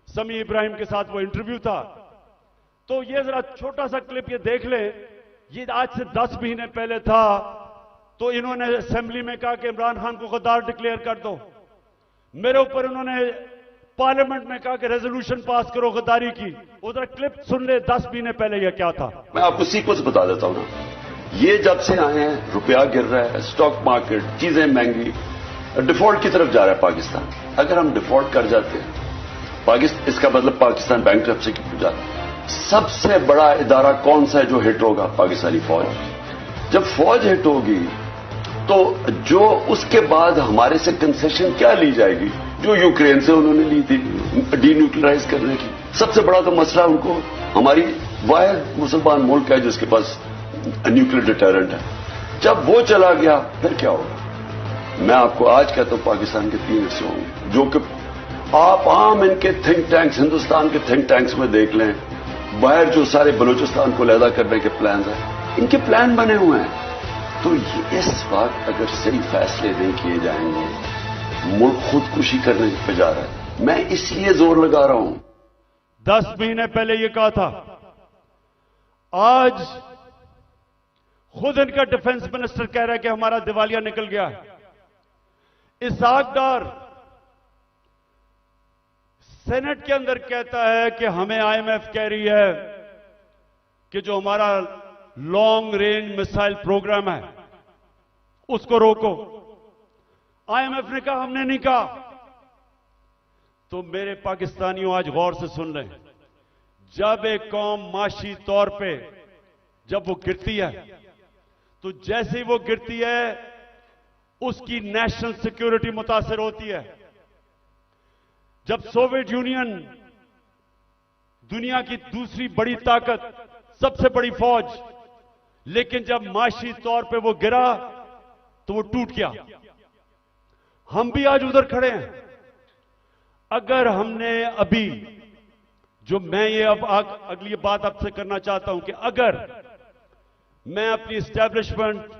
समी इब्राहिम के साथ वो इंटरव्यू था। तो ये जरा छोटा सा क्लिप ये देख लें। ये आज से 10 महीने पहले था, तो इन्होंने असेंबली में कहा कि इमरान खान को गद्दार डिक्लेयर कर दो। मेरे ऊपर उन्होंने पार्लियामेंट में कहा कि रेजोल्यूशन पास करो गद्दारी की। उधर क्लिप सुन ले 10 महीने पहले यह क्या था। मैं आपको सीक्वेंस बता देता हूं ना। ये जब से आए हैं, रुपया गिर रहा है, स्टॉक मार्केट, चीजें महंगी, डिफॉल्ट की तरफ जा रहा है पाकिस्तान। अगर हम डिफॉल्ट कर जाते हैं, इसका मतलब पाकिस्तान बैंकरप्सी की तरफ जाता है। सबसे बड़ा इदारा कौन सा है जो हिट होगा? पाकिस्तानी फौज। जब फौज हिट होगी तो जो उसके बाद हमारे से कंसेशन क्या ली जाएगी? जो यूक्रेन से उन्होंने ली थी डीन्यूक्लियराइज करने की। सबसे बड़ा तो मसला उनको, हमारी वाहिद मुसलमान मुल्क है जिसके पास न्यूक्लियर डिटरेंट है। जब वो चला गया फिर क्या होगा? मैं आपको आज कहता हूं पाकिस्तान के 3 हिस्से होंगे, जो कि आप आम इनके थिंक टैंक्स, हिंदुस्तान के थिंक टैंक्स में देख लें। बाहर जो सारे बलूचिस्तान को अलहदा करने के प्लान हैं, इनके प्लान बने हुए हैं। तो ये इस वक्त अगर सही फैसले नहीं किए जाएंगे, मुल्क खुदकुशी करने पे जा रहा है। मैं इसलिए जोर लगा रहा हूं। 10 महीने पहले ये कहा था। आज खुद इनका डिफेंस मिनिस्टर कह रहा है कि हमारा दिवालिया निकल गया है। इसहाक डार सेनेट के अंदर कहता है कि हमें आईएमएफ कह रही है कि जो हमारा लॉन्ग रेंज मिसाइल प्रोग्राम है उसको रोको। आईएमएफ ने कहा, हमने नहीं कहा। तो मेरे पाकिस्तानियों आज गौर से सुन लें। जब एक कौम माशी तौर पे जब वो गिरती है, तो जैसे ही वो गिरती है उसकी नेशनल सिक्योरिटी मुतासिर होती है। जब सोवियत यूनियन दुनिया की दूसरी बड़ी ताकत, सबसे बड़ी फौज, लेकिन जब माशी तौर पे वो गिरा तो वो टूट गया। हम भी आज उधर खड़े हैं। अगर हमने अभी जो मैं ये अब अगली बात आपसे करना चाहता हूं कि अगर मैं अपनी एस्टैब्लिशमेंट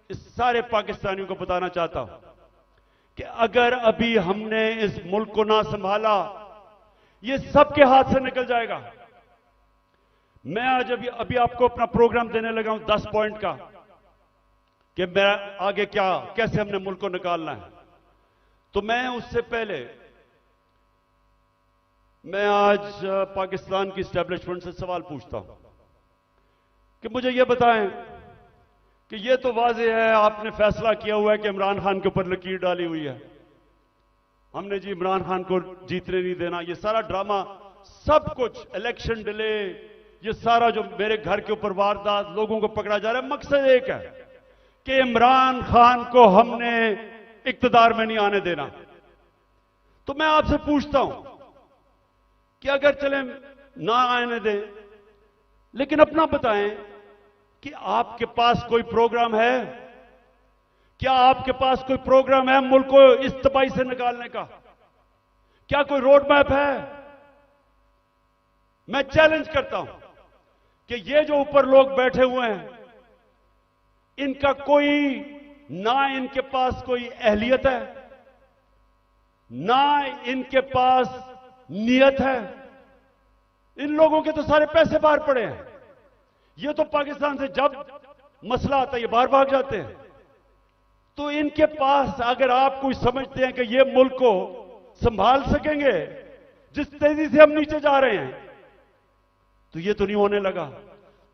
इस सारे पाकिस्तानियों को बताना चाहता हूं कि अगर अभी हमने इस मुल्क को ना संभाला, ये सबके हाथ से निकल जाएगा। मैं आज अभी आपको अपना प्रोग्राम देने लगा हूं 10 पॉइंट का कि मैं आगे कैसे हमने मुल्क को निकालना है। तो मैं उससे पहले मैं आज पाकिस्तान की एस्टैब्लिशमेंट से सवाल पूछता हूं कि मुझे यह बताएं कि यह तो वाज़ेह है, आपने फैसला किया हुआ है कि इमरान खान के ऊपर लकीर डाली हुई है। हमने जी इमरान खान को जीतने नहीं देना। ये सारा ड्रामा, सब कुछ, इलेक्शन डिले, ये सारा जो मेरे घर के ऊपर वारदात, लोगों को पकड़ा जा रहा है, मकसद एक है कि इमरान खान को हमने इक्तदार में नहीं आने देना। तो मैं आपसे पूछता हूं कि अगर चले ना आने दें, लेकिन अपना बताएं कि आपके पास कोई प्रोग्राम है? क्या आपके पास कोई प्रोग्राम है मुल्क को इस तबाही से निकालने का? क्या कोई रोड मैप है? मैं चैलेंज करता हूं कि ये जो ऊपर लोग बैठे हुए हैं, इनका ना इनके पास कोई अहलियत है, ना इनके पास नियत है। इन लोगों के तो सारे पैसे बाहर पड़े हैं। ये तो पाकिस्तान से जब मसला आता है ये बाहर भाग जाते हैं। तो इनके पास, अगर आप कोई समझते हैं कि ये मुल्क को संभाल सकेंगे जिस तेजी से हम नीचे जा रहे हैं, तो ये तो नहीं होने लगा।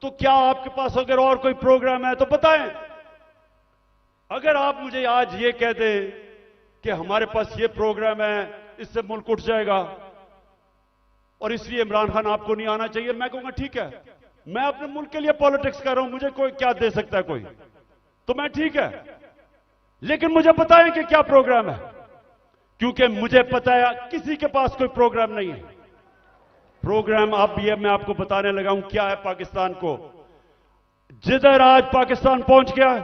तो क्या आपके पास अगर और कोई प्रोग्राम है तो बताएं। अगर आप मुझे आज ये कह दें कि हमारे पास ये प्रोग्राम है, इससे मुल्क उठ जाएगा और इसलिए इमरान खान आपको नहीं आना चाहिए, मैं कहूंगा ठीक है, मैं अपने मुल्क के लिए पॉलिटिक्स कर रहा हूं, मुझे कोई क्या दे सकता है कोई, तो मैं ठीक है, लेकिन मुझे बताएं कि क्या प्रोग्राम है, क्योंकि मुझे पता है किसी के पास कोई प्रोग्राम नहीं है। प्रोग्राम अब ये मैं आपको बताने लगा हूं क्या है पाकिस्तान को। जिधर आज पाकिस्तान पहुंच गया,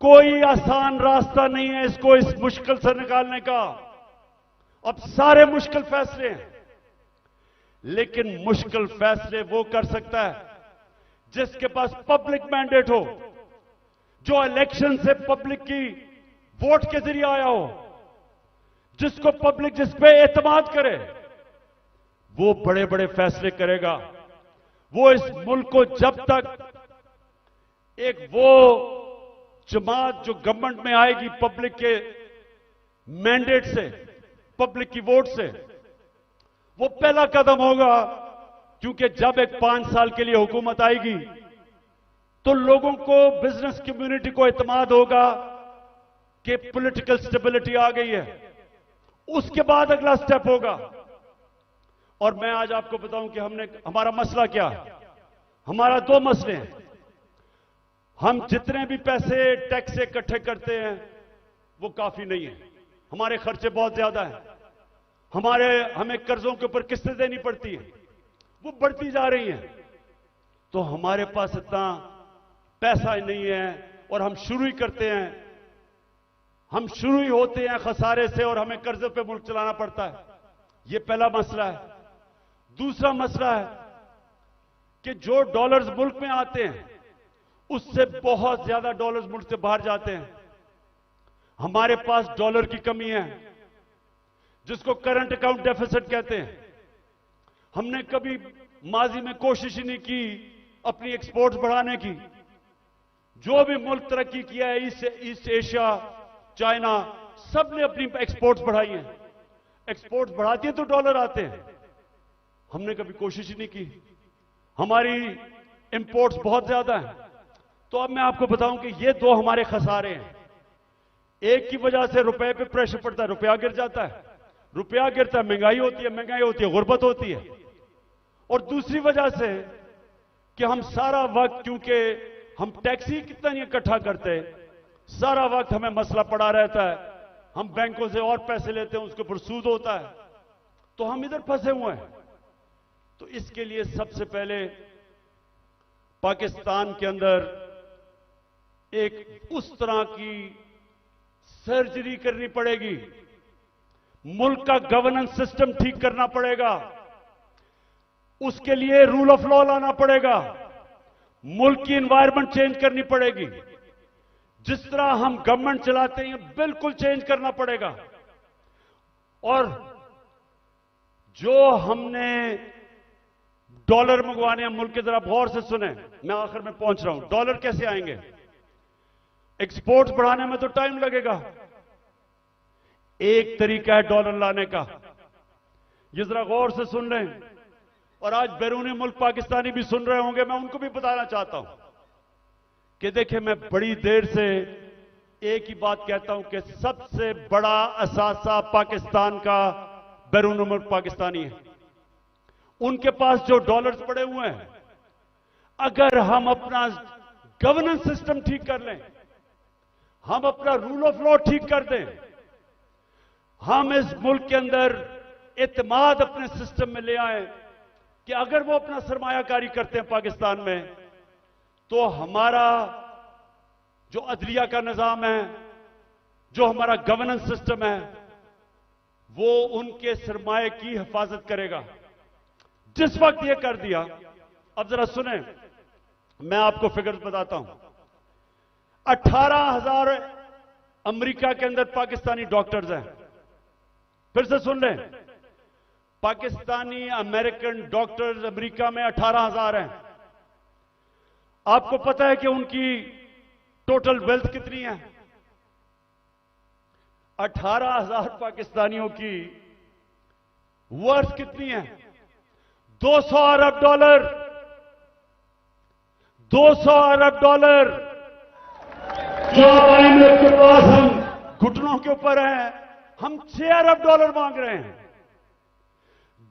कोई आसान रास्ता नहीं है इसको इस मुश्किल से निकालने का। अब सारे मुश्किल फैसले हैं, लेकिन मुश्किल फैसले वो कर सकता है जिसके पास पब्लिक मैंडेट हो, जो इलेक्शन से पब्लिक की वोट के जरिए आया हो, जिसको पब्लिक जिस पे एतमाद करे। वो बड़े बड़े फैसले करेगा। वो इस मुल्क को जब तक एक वो जमात जो गवर्नमेंट में आएगी पब्लिक के मैंडेट से, पब्लिक की वोट से, वो पहला कदम होगा। क्योंकि जब एक 5 साल के लिए हुकूमत आएगी तो लोगों को, बिजनेस कम्युनिटी को इत्मीनान होगा कि पॉलिटिकल स्टेबिलिटी आ गई है। उसके बाद अगला स्टेप होगा। और मैं आज आपको बताऊं कि हमारा मसला क्या है। हमारा 2 मसले हैं। हम जितने भी पैसे टैक्स से इकट्ठे करते हैं वो काफी नहीं है। हमारे खर्चे बहुत ज्यादा हैं। हमें कर्जों के ऊपर किस्तें देनी पड़ती हैं, वो बढ़ती जा रही हैं। तो हमारे पास इतना पैसा ही नहीं है और हम शुरू ही करते हैं, हम शुरू ही होते हैं खसारे से और हमें कर्जे पे मुल्क चलाना पड़ता है। ये पहला मसला है। दूसरा मसला है कि जो डॉलर्स मुल्क में आते हैं उससे बहुत ज्यादा डॉलर्स मुल्क से बाहर जाते हैं। हमारे पास डॉलर की कमी है, जिसको करंट अकाउंट डेफिसिट कहते हैं। हमने कभी माजी में कोशिश ही नहीं की अपनी एक्सपोर्ट्स बढ़ाने की। जो भी मुल्क तरक्की किया है, ईस्ट एशिया, चाइना, सब ने अपनी एक्सपोर्ट्स बढ़ाई हैं। एक्सपोर्ट्स बढ़ाती हैं तो डॉलर आते हैं। हमने कभी कोशिश ही नहीं की। हमारी इंपोर्ट्स बहुत ज्यादा हैं। तो अब मैं आपको बताऊं कि ये 2 हमारे खसारे हैं। एक की वजह से रुपए पे प्रेशर पड़ता है, रुपया गिर जाता है। रुपया गिरता है, महंगाई होती है, गुर्बत होती है। और दूसरी वजह से कि हम सारा वक्त, क्योंकि हम टैक्स ही कितना नहीं इकट्ठा करते, सारा वक्त हमें मसला पड़ा रहता है। हम बैंकों से और पैसे लेते हैं, उसके ऊपर सूद होता है, तो हम इधर फंसे हुए हैं। तो इसके लिए सबसे पहले पाकिस्तान के अंदर एक उस तरह की सर्जरी करनी पड़ेगी। मुल्क का गवर्नेंस सिस्टम ठीक करना पड़ेगा। उसके लिए रूल ऑफ लॉ लाना पड़ेगा। मुल्क की एनवायरनमेंट चेंज करनी पड़ेगी। जिस तरह हम गवर्नमेंट चलाते हैं बिल्कुल चेंज करना पड़ेगा। और जो हमने डॉलर मंगवाने हैं मुल्क के, जरा गौर से सुने, मैं आखिर में पहुंच रहा हूं। डॉलर कैसे आएंगे? एक्सपोर्ट्स बढ़ाने में तो टाइम लगेगा। एक तरीका है डॉलर लाने का, ये जरा गौर से सुन लें। और आज बैरूनी मुल्क पाकिस्तानी भी सुन रहे होंगे, मैं उनको भी बताना चाहता हूं कि देखिए, मैं बड़ी देर से एक ही बात कहता हूं कि सबसे बड़ा असासा पाकिस्तान का बैरूनी मुल्क पाकिस्तानी है। उनके पास जो डॉलर्स पड़े हुए हैं, अगर हम अपना गवर्नेंस सिस्टम ठीक कर लें, हम अपना रूल ऑफ लॉ ठीक कर दें, हम इस मुल्क के अंदर इत्मीनान अपने सिस्टम में ले आए कि अगर वो अपना सरमायाकारी करते हैं पाकिस्तान में, तो हमारा जो अदलिया का निजाम है, जो हमारा गवर्नेंस सिस्टम है, वो उनके सरमाए की हिफाजत करेगा। जिस वक्त ये कर दिया, अब जरा सुने, मैं आपको फिगर्स बताता हूं। 18,000 अमेरिका के अंदर पाकिस्तानी डॉक्टर्स हैं। फिर से सुन लें, पाकिस्तानी अमेरिकन डॉक्टर्स अमेरिका में 18,000 हैं। आपको पता है कि उनकी टोटल वेल्थ कितनी है? 18,000 पाकिस्तानियों की वर्थ कितनी है? 200 अरब डॉलर। 200 अरब डॉलर जो IMF के पास हम घुटनों के ऊपर हैं, हम 6 अरब डॉलर मांग रहे हैं।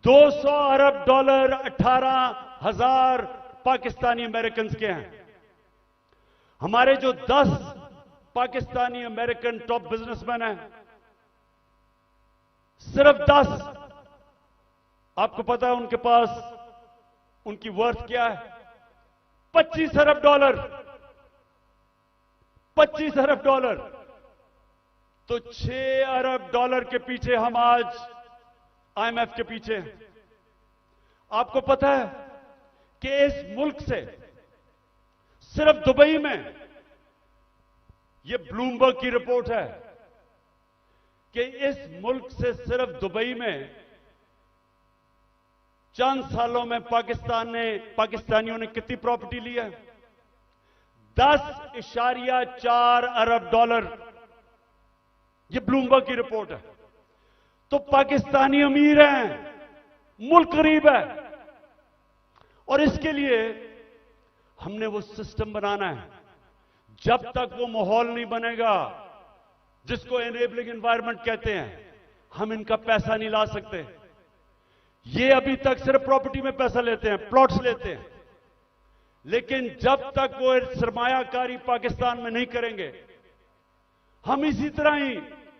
200 अरब डॉलर 18,000 पाकिस्तानी अमेरिकन के हैं। हमारे जो 10 पाकिस्तानी अमेरिकन टॉप बिजनेसमैन हैं, सिर्फ 10, आपको पता है उनके पास उनकी वर्थ क्या है? 25 अरब डॉलर। 25 अरब डॉलर। तो 6 अरब डॉलर के पीछे हम आज IMF के पीछे हैं। आपको पता है कि इस मुल्क से सिर्फ दुबई में, यह ब्लूमबर्ग की रिपोर्ट है कि इस मुल्क से सिर्फ दुबई में चंद सालों में पाकिस्तानियों ने कितनी प्रॉपर्टी ली है? 10.4 अरब डॉलर। ये ब्लूमबर्ग की रिपोर्ट है। तो पाकिस्तानी अमीर हैं, मुल्क गरीब है, और इसके लिए हमने वो सिस्टम बनाना है। जब तक वो माहौल नहीं बनेगा जिसको एनेबलिंग एनवायरनमेंट कहते हैं, हम इनका पैसा नहीं ला सकते। ये अभी तक सिर्फ प्रॉपर्टी में पैसा लेते हैं, प्लॉट्स लेते हैं, लेकिन जब तक वो सरमायाकारी पाकिस्तान में नहीं करेंगे, हम इसी तरह ही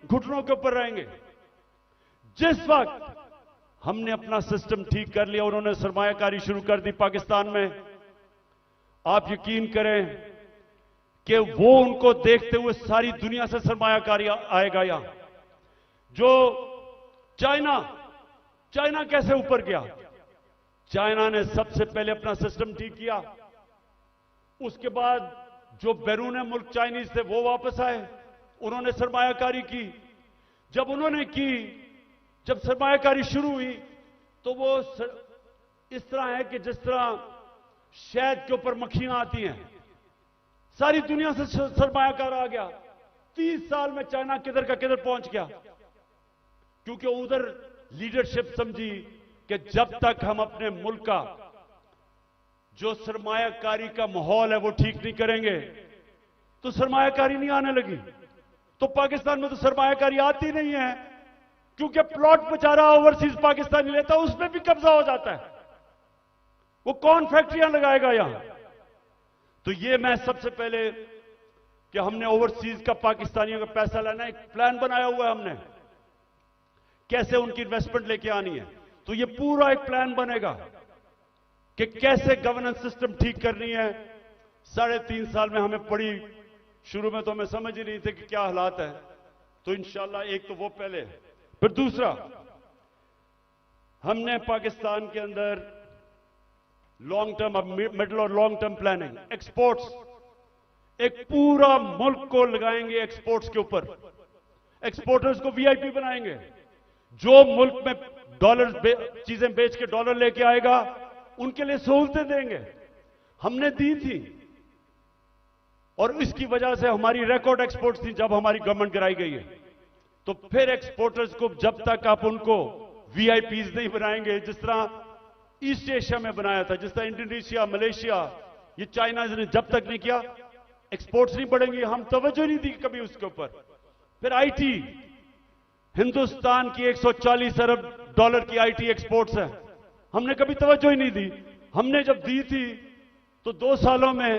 घुटनों के ऊपर रहेंगे। जिस वक्त हमने अपना सिस्टम ठीक कर लिया, उन्होंने सरमायाकारी शुरू कर दी पाकिस्तान में, आप यकीन करें कि वो उनको देखते हुए सारी दुनिया से सरमायाकारी आएगा। यहां जो चाइना कैसे ऊपर गया? चाइना ने सबसे पहले अपना सिस्टम ठीक किया, उसके बाद जो बैरून मुल्क चाइनीज थे वो वापस आए, उन्होंने सरमायाकारी की। जब सरमायाकारी शुरू हुई तो वो इस तरह है कि जिस तरह शहद के ऊपर मक्खियां आती हैं, सारी दुनिया से सरमायाकार आ गया। 30 साल में चाइना किधर का किधर पहुंच गया, क्योंकि उधर लीडरशिप समझी कि जब तक हम अपने मुल्क का जो सरमायाकारी का माहौल है वो ठीक नहीं करेंगे तो सरमायाकारी नहीं आने लगी। तो पाकिस्तान में तो सरमायाकारी आती नहीं है, क्योंकि प्लॉट बेचारा ओवरसीज पाकिस्तानी लेता है, उसमें भी कब्जा हो जाता है। वो कौन फैक्ट्रियां लगाएगा यहां? तो ये मैं सबसे पहले कि हमने ओवरसीज का पाकिस्तानियों का पैसा लेना, एक प्लान बनाया हुआ है हमने, कैसे उनकी इन्वेस्टमेंट लेके आनी है। तो ये पूरा एक प्लान बनेगा कि कैसे गवर्नेंस सिस्टम ठीक करनी है। 3.5 साल में हमें पड़ी, शुरू में तो हमें समझ ही नहीं थे कि क्या हालात है। तो इंशाल्लाह एक तो वो पहले, फिर दूसरा, हमने पाकिस्तान के अंदर लॉन्ग टर्म, मिडिल और लॉन्ग टर्म प्लानिंग, एक्सपोर्ट्स, एक पूरा मुल्क को लगाएंगे एक्सपोर्ट्स के ऊपर। एक्सपोर्टर्स को वीआईपी बनाएंगे। जो मुल्क में चीजें बेच के डॉलर लेके आएगा उनके लिए सहूलतें देंगे। हमने दी थी और इसकी वजह से हमारी रिकॉर्ड एक्सपोर्ट्स थी जब हमारी गवर्नमेंट गिराई गई है। तो फिर एक्सपोर्टर्स को जब तक आप उनको वीआईपीज नहीं बनाएंगे, जिस तरह ईस्ट एशिया में बनाया था, जिस तरह इंडोनेशिया, मलेशिया, ये चाइना ने जब तक नहीं किया, एक्सपोर्ट्स नहीं बढ़ेंगी। हम तवज्जो नहीं दी कभी उसके ऊपर। फिर आईटी, हिंदुस्तान की 140 अरब डॉलर की आईटी एक्सपोर्ट्स है, हमने कभी तवज्जो ही नहीं दी। हमने जब दी थी तो 2 सालों में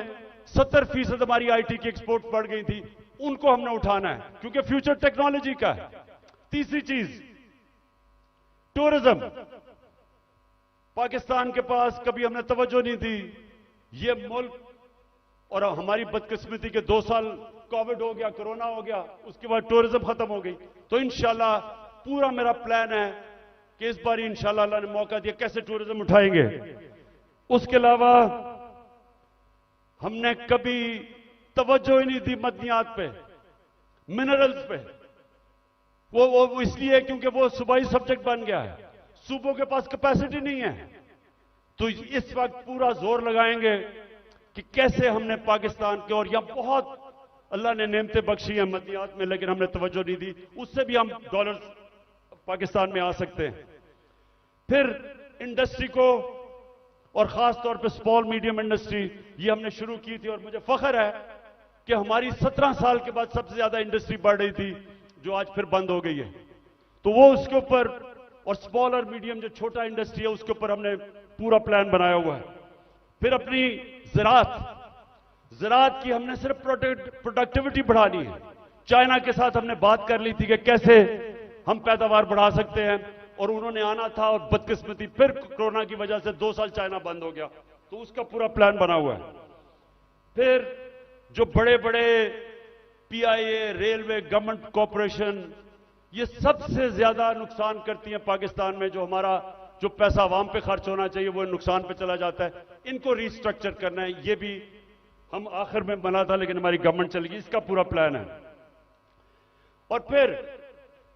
70% हमारी आईटी की एक्सपोर्ट बढ़ गई थी। उनको हमने उठाना है, क्योंकि फ्यूचर टेक्नोलॉजी का है। तीसरी चीज, टूरिज्म। पाकिस्तान के पास कभी हमने तवज्जो नहीं दी। ये मुल्क, और हमारी बदकिस्मती के 2 साल कोविड हो गया, कोरोना हो गया, उसके बाद टूरिज्म खत्म हो गई। तो इंशाल्लाह पूरा मेरा प्लान है कि इस बार इंशाल्लाह अल्लाह ने मौका दिया, कैसे टूरिज्म उठाएंगे। उसके अलावा हमने कभी तवज्जो ही नहीं दी मदनियात पे, मिनरल्स पे। वो इसलिए क्योंकि वो सूबाई सब्जेक्ट बन गया है, सूबों के पास कैपेसिटी नहीं है। तो इस वक्त पूरा जोर लगाएंगे कि कैसे हमने पाकिस्तान के, और यहां बहुत अल्लाह ने नेमतें बख्शी हैं मदनियात में, लेकिन हमने तवज्जो नहीं दी, उससे भी हम डॉलर पाकिस्तान में आ सकते हैं। फिर इंडस्ट्री को, और खास तौर पे स्मॉल मीडियम इंडस्ट्री, ये हमने शुरू की थी, और मुझे फख्र है कि हमारी 17 साल के बाद सबसे ज्यादा इंडस्ट्री बढ़ रही थी, जो आज फिर बंद हो गई है। तो वो उसके ऊपर, और स्मॉल और मीडियम जो छोटा इंडस्ट्री है उसके ऊपर हमने पूरा प्लान बनाया हुआ है। फिर अपनी ज़राअत की हमने सिर्फ प्रोडक्टिविटी बढ़ानी है। चाइना के साथ हमने बात कर ली थी कि कैसे हम पैदावार बढ़ा सकते हैं, और उन्होंने आना था, और बदकिस्मती फिर कोरोना की वजह से 2 साल चाइना बंद हो गया, तो उसका पूरा प्लान बना हुआ है। फिर जो बड़े बड़े पीआईए, रेलवे, गवर्नमेंट कॉरपोरेशन, ये सबसे ज्यादा नुकसान करती हैं पाकिस्तान में। जो हमारा जो पैसा आवाम पे खर्च होना चाहिए वो नुकसान पे चला जाता है। इनको रिस्ट्रक्चर करना है, ये भी हम आखिर में बना था, लेकिन हमारी गवर्नमेंट चली गई। इसका पूरा प्लान है। और फिर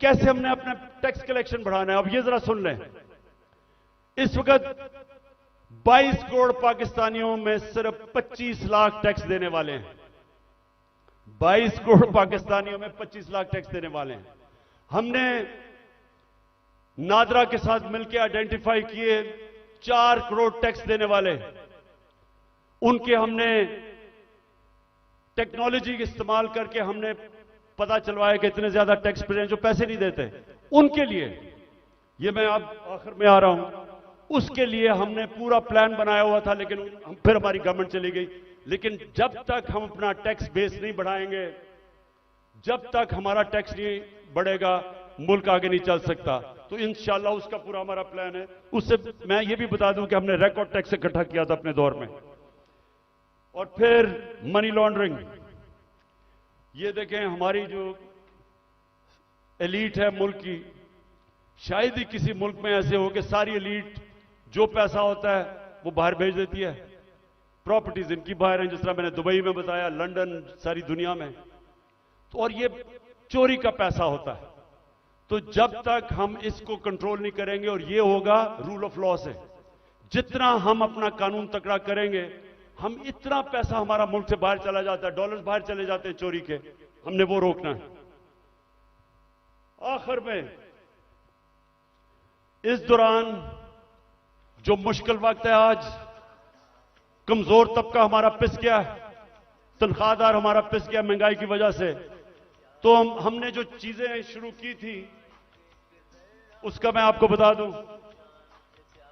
कैसे हमने अपना टैक्स कलेक्शन बढ़ाना है। अब ये जरा सुन लें, इस वक्त 22 करोड़ पाकिस्तानियों में सिर्फ 25 लाख टैक्स देने वाले हैं। 22 करोड़ पाकिस्तानियों में 25 लाख टैक्स देने वाले हैं। हमने नादरा के साथ मिलकर आइडेंटिफाई किए 4 करोड़ टैक्स देने वाले, उनके हमने टेक्नोलॉजी का इस्तेमाल करके हमने पता चलवाया कि इतने ज्यादा टैक्स पेयर जो पैसे नहीं देते, उनके लिए ये मैं अब आखिर में आ रहा हूं, उसके लिए हमने पूरा प्लान बनाया हुआ था, लेकिन फिर हमारी गवर्नमेंट चली गई। लेकिन जब तक हम अपना टैक्स बेस नहीं बढ़ाएंगे, जब तक हमारा टैक्स नहीं बढ़ेगा, मुल्क आगे नहीं चल सकता। तो इंशाल्लाह उसका पूरा हमारा प्लान है। उससे मैं ये भी बता दूं कि हमने रिकॉर्ड टैक्स इकट्ठा किया था अपने दौर में। और फिर मनी लॉन्ड्रिंग, ये देखें हमारी जो एलीट है मुल्क की, शायद ही किसी मुल्क में ऐसे हो कि सारी एलीट जो पैसा होता है वो बाहर भेज देती है। प्रॉपर्टीज इनकी बाहर हैं, जिस तरह मैंने दुबई में बताया, लंदन, सारी दुनिया में। तो और ये चोरी का पैसा होता है। तो जब तक हम इसको कंट्रोल नहीं करेंगे, और ये होगा रूल ऑफ लॉ से, जितना हम अपना कानून तकड़ा करेंगे, हम इतना पैसा हमारा मुल्क से बाहर चला जाता है, डॉलर्स बाहर चले जाते हैं चोरी के, हमने वो रोकना है। आखिर में इस दौरान जो मुश्किल वक्त है, आज कमजोर तबका हमारा पिस गया है, तनख्वाहदार हमारा पिस गया महंगाई की वजह से। तो हमने जो चीजें शुरू की थी उसका मैं आपको बता दूं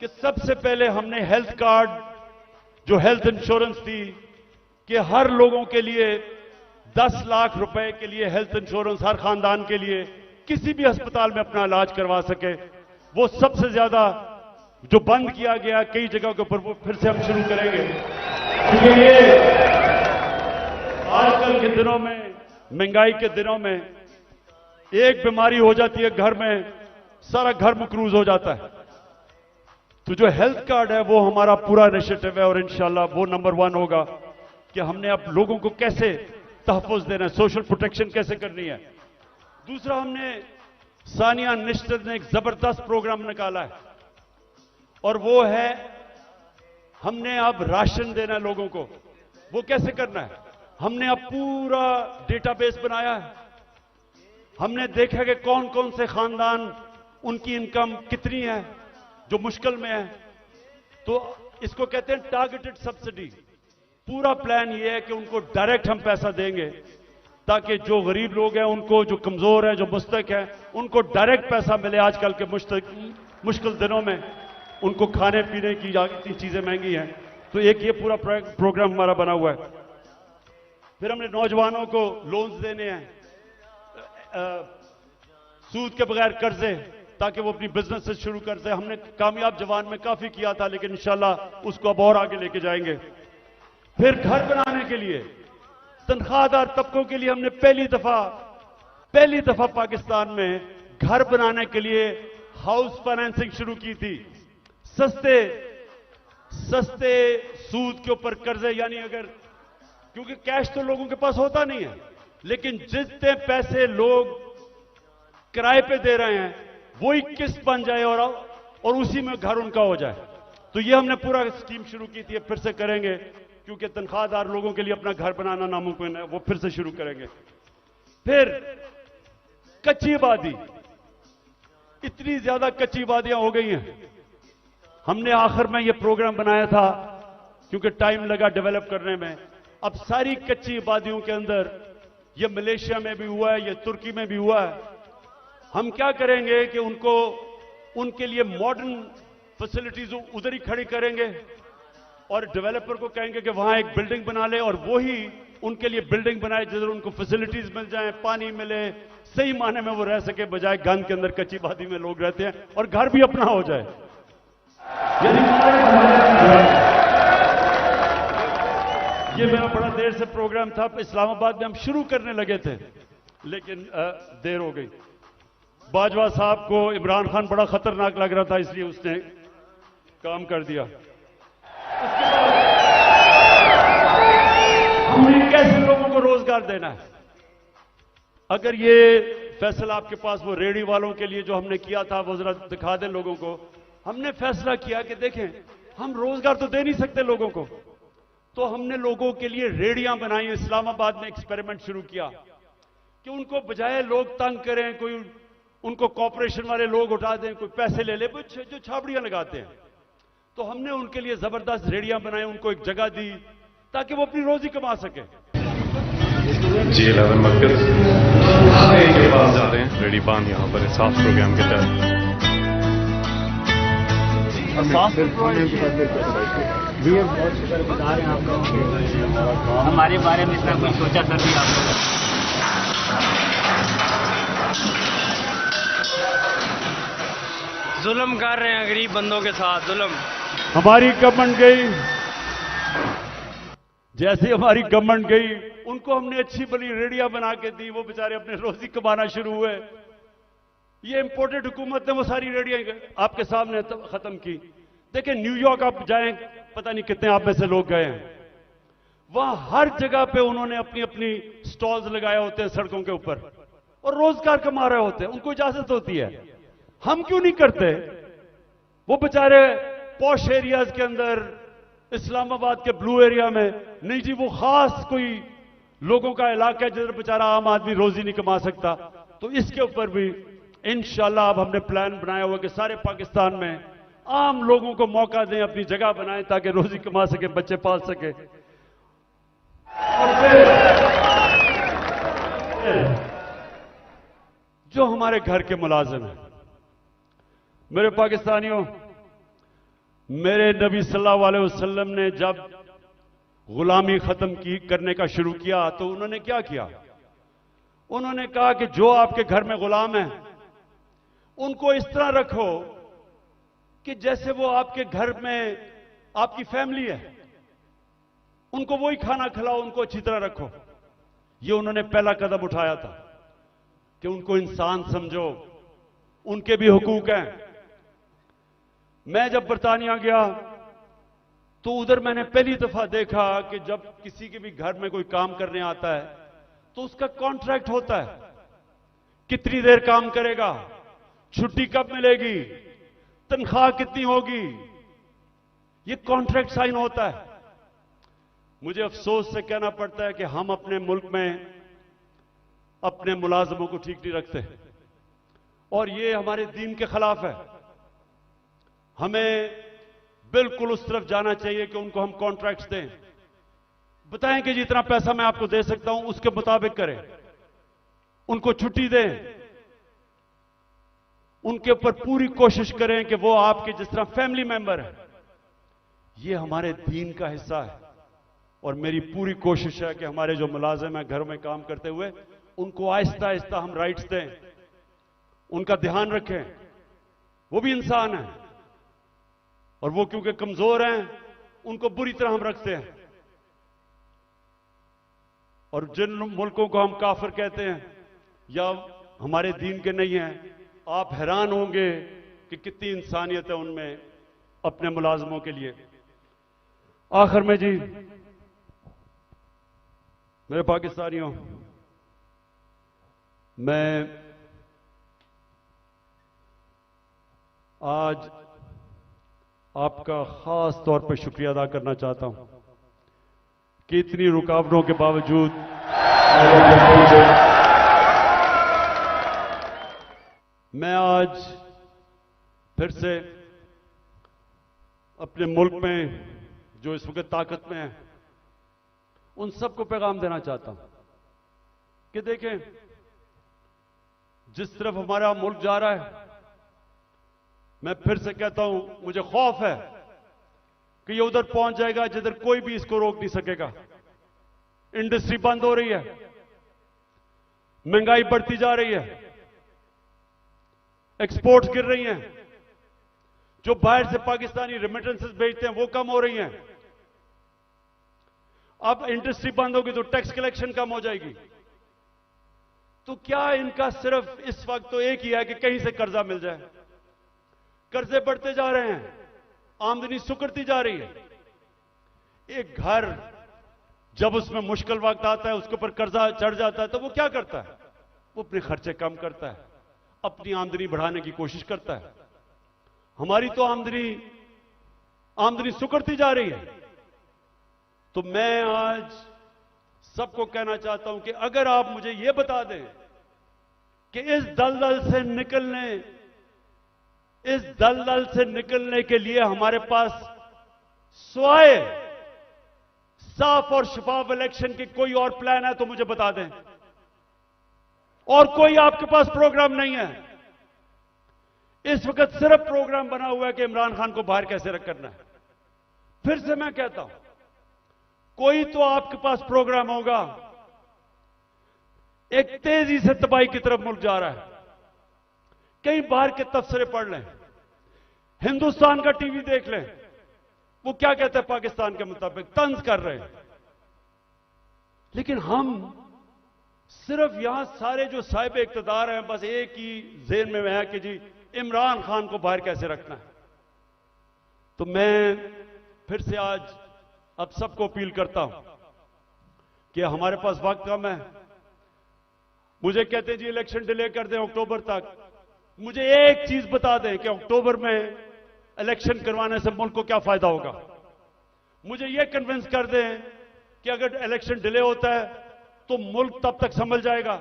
कि सबसे पहले हमने हेल्थ कार्ड, जो हेल्थ इंश्योरेंस थी, कि हर लोगों के लिए 10 लाख रुपए के लिए हेल्थ इंश्योरेंस हर खानदान के लिए किसी भी अस्पताल में अपना इलाज करवा सके, वो सबसे ज्यादा जो बंद किया गया कई जगह के ऊपर, वो फिर से हम शुरू करेंगे। क्योंकि ये आजकल के दिनों में, महंगाई के दिनों में, एक बीमारी हो जाती है घर में, सारा घर मकरूज हो जाता है। तो जो हेल्थ कार्ड है वो हमारा पूरा इनिशिएटिव है, और इंशाल्लाह वो नंबर 1 होगा कि हमने अब लोगों को कैसे तहफ़्फ़ुज़ देना है, सोशल प्रोटेक्शन कैसे करनी है। दूसरा, हमने सानिया निश्चित ने एक जबरदस्त प्रोग्राम निकाला है, और वो है हमने अब राशन देना है लोगों को। वो कैसे करना है? हमने अब पूरा डेटाबेस बनाया है। हमने देखा कि कौन कौन से खानदान, उनकी इनकम कितनी है जो मुश्किल में है। तो इसको कहते हैं टारगेटेड सब्सिडी। पूरा प्लान ये है कि उनको डायरेक्ट हम पैसा देंगे, ताकि जो गरीब लोग हैं उनको, जो कमजोर हैं, जो मुस्तक हैं, उनको डायरेक्ट पैसा मिले। आजकल के मुश्किल दिनों में उनको खाने पीने की इतनी चीजें महंगी हैं। तो एक ये पूरा प्रोग्राम हमारा बना हुआ है। फिर हमने नौजवानों को लोन्स देने हैं, सूद के बगैर कर्जे, ताकि वो अपनी बिजनेस से शुरू कर दे। हमने कामयाब जवान में काफी किया था, लेकिन इंशाल्लाह उसको अब और आगे लेके जाएंगे। फिर घर बनाने के लिए, तनख्वाहदार तबकों के लिए हमने पहली दफा पाकिस्तान में घर बनाने के लिए हाउस फाइनेंसिंग शुरू की थी। सस्ते सूद के ऊपर कर्जे, यानी अगर, क्योंकि कैश तो लोगों के पास होता नहीं है, लेकिन जितने पैसे लोग किराए पे दे रहे हैं वही किस्त बन जाए और उसी में घर उनका हो जाए। तो ये हमने पूरा स्कीम शुरू की थी, फिर से करेंगे, क्योंकि तनख्वाहदार लोगों के लिए अपना घर बनाना नामुमकिन है, वो फिर से शुरू करेंगे। फिर कच्ची आबादी, इतनी ज्यादा कच्ची आबादियां हो गई हैं। हमने आखिर में ये प्रोग्राम बनाया था, क्योंकि टाइम लगा डेवलप करने में। अब सारी कच्ची आबादियों के अंदर, ये मलेशिया में भी हुआ है, ये तुर्की में भी हुआ है, हम क्या करेंगे कि उनके लिए मॉडर्न फैसिलिटीज उधर ही खड़ी करेंगे, और डेवलपर को कहेंगे कि वहां एक बिल्डिंग बना ले, और वो ही उनके लिए बिल्डिंग बनाए जिधर उनको फैसिलिटीज मिल जाए, पानी मिले, सही माने में वो रह सके, बजाय गंद के अंदर कच्ची आबादी में लोग रहते हैं, और घर भी अपना हो जाए। ये मेरा बड़ा देर से प्रोग्राम था, इस्लामाबाद में हम शुरू करने लगे थे, लेकिन देर हो गई। बाजवा साहब को इमरान खान बड़ा खतरनाक लग रहा था, इसलिए उसने काम कर दिया। उसके बाद हमने कैसे लोगों को रोजगार देना है। अगर ये फैसला आपके पास वो रेहड़ी वालों के लिए जो हमने किया था, वो जरा दिखा दें लोगों को। हमने फैसला किया कि देखें, हम रोजगार तो दे नहीं सकते लोगों को, तो हमने लोगों के लिए रेडियां बनाई। इस्लामाबाद में एक्सपेरिमेंट शुरू किया कि उनको बजाय लोग तंग करें, कोई उनको कॉर्पोरेशन वाले लोग उठा दें, कोई पैसे ले ले, जो छाबड़ियां लगाते हैं, तो हमने उनके लिए जबरदस्त रेडियां बनाई, उनको एक जगह दी ताकि वो अपनी रोजी कमा सके। G11 मरकज के पास जा रहे हैं, रेडी पान यहाँ पर साफ प्रोग्राम के तहत। हमारे बारे में इतना कुछ सोचा सर भी आप लोग? जुल्म कर रहे हैं गरीब बंदों के साथ, जुल्म। हमारी गवर्नमेंट गई, जैसे हमारी गवर्नमेंट गई, उनको हमने अच्छी बड़ी रेडिया बना के दी, वो बेचारे अपने रोजी कमाना शुरू हुए। ये इंपोर्टेड हुकूमत ने वो सारी रेडिया आपके सामने खत्म की। देखिए, न्यूयॉर्क आप जाएं, पता नहीं कितने आप में से लोग गए हैं, वहां हर जगह पे उन्होंने अपनी अपनी स्टॉल्स लगाए होते हैं सड़कों के ऊपर और रोजगार कमा रहे होते हैं, उनको इजाजत होती है। हम क्यों नहीं करते? वो बेचारे पॉश एरियाज के अंदर, इस्लामाबाद के ब्लू एरिया में नहीं जी, वो खास कोई लोगों का इलाका है जिधर बेचारा आम आदमी रोजी नहीं कमा सकता। तो इसके ऊपर भी इंशाल्लाह अब हमने प्लान बनाया हुआ कि सारे पाकिस्तान में आम लोगों को मौका दें, अपनी जगह बनाएं ताकि रोजी कमा सके, बच्चे पाल सके। जो हमारे घर के मुलाजिम हैं, मेरे पाकिस्तानियों, मेरे नबी सल्लल्लाहु अलैहि वसल्लम ने जब गुलामी खत्म करने का शुरू किया तो उन्होंने क्या किया? उन्होंने कहा कि जो आपके घर में गुलाम है उनको इस तरह रखो कि जैसे वो आपके घर में आपकी फैमिली है, उनको वही खाना खिलाओ, उनको अच्छी तरह रखो। ये उन्होंने पहला कदम उठाया था कि उनको इंसान समझो, उनके भी हुकूक हैं। मैं जब बरतानिया गया तो उधर मैंने पहली दफा देखा कि जब किसी के भी घर में कोई काम करने आता है तो उसका कॉन्ट्रैक्ट होता है, कितनी देर काम करेगा, छुट्टी कब मिलेगी, तनख्वाह कितनी होगी, ये कॉन्ट्रैक्ट साइन होता है। मुझे अफसोस से कहना पड़ता है कि हम अपने मुल्क में अपने मुलाजमों को ठीक नहीं रखते और ये हमारे दीन के खिलाफ है। हमें बिल्कुल उस तरफ जाना चाहिए कि उनको हम कॉन्ट्रैक्ट्स दें, बताएं कि जितना पैसा मैं आपको दे सकता हूं उसके मुताबिक करें, उनको छुट्टी दें, उनके ऊपर पूरी कोशिश करें कि वो आपके जिस तरह फैमिली मेंबर है। ये हमारे दीन का हिस्सा है और मेरी पूरी कोशिश है कि हमारे जो मुलाजिम हैं घरों में काम करते हुए, उनको आहिस्ता आहिस्ता हम राइट्स दें, उनका ध्यान रखें। वो भी इंसान है और वो क्योंकि कमजोर हैं उनको बुरी तरह हम रखते हैं। और जिन मुल्कों को हम काफिर कहते हैं या हमारे दीन के नहीं हैं, आप हैरान होंगे कि कितनी इंसानियत है उनमें अपने मुलाजमों के लिए। आखिर में जी, मेरे पाकिस्तानियों, मैं आज आपका खास तौर पर शुक्रिया अदा करना चाहता हूं कि इतनी रुकावटों के बावजूद मैं आज फिर से अपने मुल्क में जो इस वक्त ताकत में है उन सबको पैगाम देना चाहता हूं कि देखें, जिस तरफ हमारा मुल्क जा रहा है, मैं फिर से कहता हूं, मुझे खौफ है कि ये उधर पहुंच जाएगा जिधर कोई भी इसको रोक नहीं सकेगा। इंडस्ट्री बंद हो रही है, महंगाई बढ़ती जा रही है, एक्सपोर्ट्स गिर रही हैं, जो बाहर से पाकिस्तानी रेमिटेंसेस भेजते हैं वो कम हो रही हैं। अब इंडस्ट्री बंद होगी तो टैक्स कलेक्शन कम हो जाएगी। तो क्या इनका सिर्फ इस वक्त तो एक ही है कि कहीं से कर्जा मिल जाए। कर्जे बढ़ते जा रहे हैं, आमदनी सुकड़ती जा रही है। एक घर जब उसमें मुश्किल वक्त आता है, उसके ऊपर कर्जा चढ़ जाता है, तो वो क्या करता है? वो अपने खर्चे कम करता है, अपनी आमदनी बढ़ाने की कोशिश करता है। हमारी तो आमदनी सुकड़ती जा रही है। तो मैं आज सबको कहना चाहता हूं कि अगर आप मुझे यह बता दें कि इस दलदल से निकलने के लिए हमारे पास स्वाय साफ और शफाफ इलेक्शन की कोई और प्लान है तो मुझे बता दें। और कोई आपके पास प्रोग्राम नहीं है। इस वक्त सिर्फ प्रोग्राम बना हुआ है कि इमरान खान को बाहर कैसे करना है। फिर से मैं कहता हूं, कोई तो आपके पास प्रोग्राम होगा। एक तेजी से तबाही की तरफ मुल्क जा रहा है। कहीं बाहर के तबसरे पढ़ लें, हिंदुस्तान का टीवी देख लें, वो क्या कहते हैं पाकिस्तान के मुताबिक तंज कर रहे हैं। लेकिन हम सिर्फ यहां सारे जो साहिब इख्तिदार हैं बस एक ही ज़हन में है कि जी इमरान खान को बाहर कैसे रखना है। तो मैं फिर से आज अब सबको अपील करता हूं कि हमारे पास वक्त कम है। मुझे कहते हैं जी इलेक्शन डिले कर दें अक्टूबर तक। मुझे एक चीज बता दें कि अक्टूबर में इलेक्शन करवाने से मुल्क को क्या फायदा होगा। मुझे यह कन्विंस कर दें कि अगर इलेक्शन डिले होता है तो मुल्क तब तक संभल जाएगा।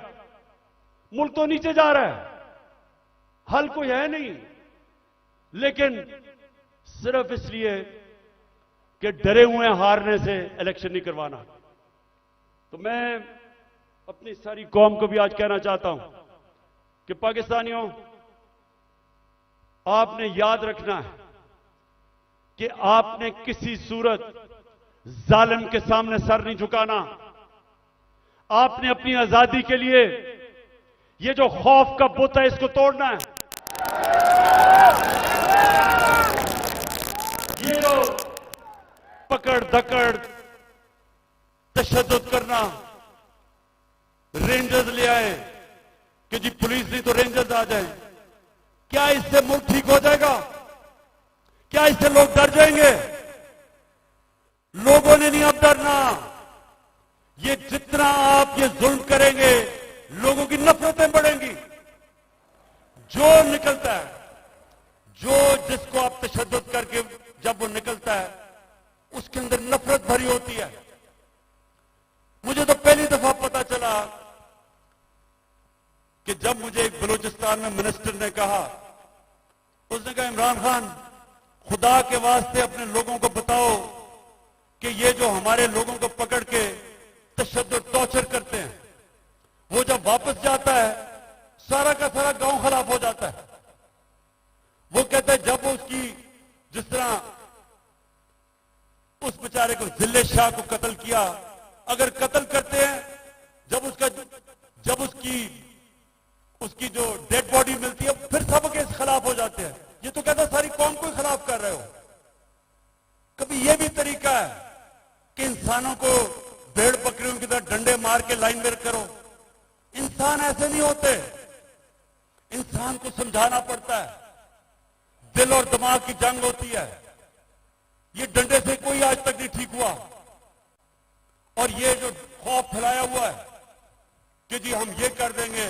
मुल्क तो नीचे जा रहा है, हल कोई है नहीं, लेकिन सिर्फ इसलिए कि डरे हुए हारने से इलेक्शन नहीं करवाना। तो मैं अपनी सारी कौम को भी आज कहना चाहता हूं कि पाकिस्तानियों, आपने याद रखना है कि आपने किसी सूरत जालिम के सामने सर नहीं झुकाना। आपने अपनी आजादी के लिए ये जो खौफ का बुत है इसको तोड़ना है। ये जो पकड़ धकड़ तशद्दुद करना, रेंजर्स ले आए कि जी पुलिस नहीं तो रेंजर्स आ जाए, क्या इससे मुल्क ठीक हो जाएगा? क्या इससे लोग डर जाएंगे? लोगों ने नहीं अब डरना। ये जितना आप ये जुल्म करेंगे लोगों की नफरतें बढ़ेंगी। जो निकलता है, जो जिसको आप तशद्दुद करके जब वो निकलता है उसके अंदर नफरत भरी होती है। मुझे तो पहली दफा पता चला कि जब मुझे एक बलूचिस्तान में मिनिस्टर ने कहा, उसने कहा इमरान खान खुदा के वास्ते अपने लोगों को बताओ कि ये जो हमारे लोगों को पकड़ के तशद्दुद टॉर्चर करते हैं, वो जब वापस जाता है सारा का सारा गांव खराब हो जाता है। वो कहता है जब वो उसकी जिस तरह उस बेचारे को जिले शाह को कत्ल किया, अगर कत्ल करते हैं जब उसकी जो डेड बॉडी मिलती है फिर सब के खिलाफ हो जाते हैं। ये तो कहता है सारी कौम को खिलाफ कर रहे हो। कभी ये भी तरीका है कि इंसानों को भेड़ बकरियों की तरह डंडे मार के लाइन में करो? इंसान ऐसे नहीं होते। इंसान को समझाना पड़ता है। दिल और दिमाग की जंग होती है। ये डंडे से कोई आज तक नहीं ठीक हुआ। और ये जो खौफ फैलाया हुआ है कि जी हम ये कर देंगे,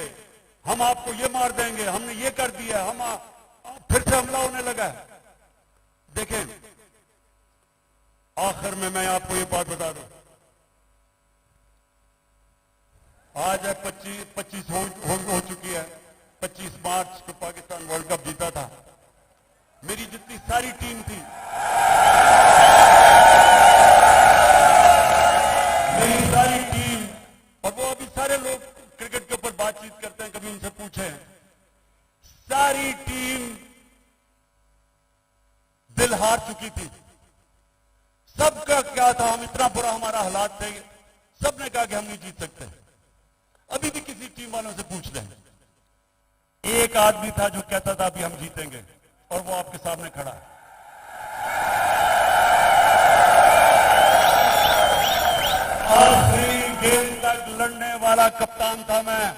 हम आपको ये मार देंगे, हमने ये कर दिया, फिर से हमला होने लगा है। देखें, आखिर में मैं आपको ये बात बता दूं, आज है 25 हो चुकी है। 25 मार्च को पाकिस्तान वर्ल्ड कप जीता था। मेरी जितनी सारी टीम थी, मेरी सारी टीम, और वो अभी सारे लोग क्रिकेट के ऊपर बातचीत करते हैं, कभी उनसे पूछें, सारी टीम दिल हार चुकी थी। सबका क्या था, हम इतना बुरा हमारा हालात थे, सबने कहा कि हम नहीं जीत सकते। अभी भी किसी टीम वालों से पूछ लें, एक आदमी था जो कहता था अभी हम जीतेंगे, और वो आपके सामने खड़ा है। आखिरी गेंद तक लड़ने वाला कप्तान था मैं,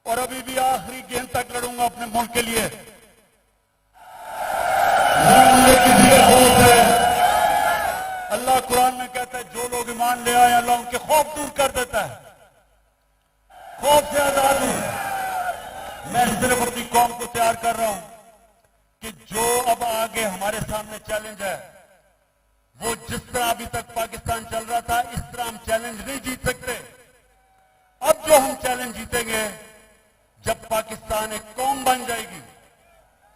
और अभी भी आखिरी गेंद तक लड़ूंगा अपने मुल्क के लिए। मुझे किसी का खौफ है। अल्लाह कुरान में कहता है जो लोग ईमान ले आए अल्लाह उनके खौफ दूर कर देता है। खौफ से आजाद हूं। मैं सिर्फ अपनी कौम को तैयार कर रहा हूं कि जो हमारे सामने चैलेंज है, वो जिस तरह अभी तक पाकिस्तान चल रहा था, इस तरह हम चैलेंज नहीं जीत सकते। अब जो हम चैलेंज जीतेंगे, जब पाकिस्तान एक कौम बन जाएगी,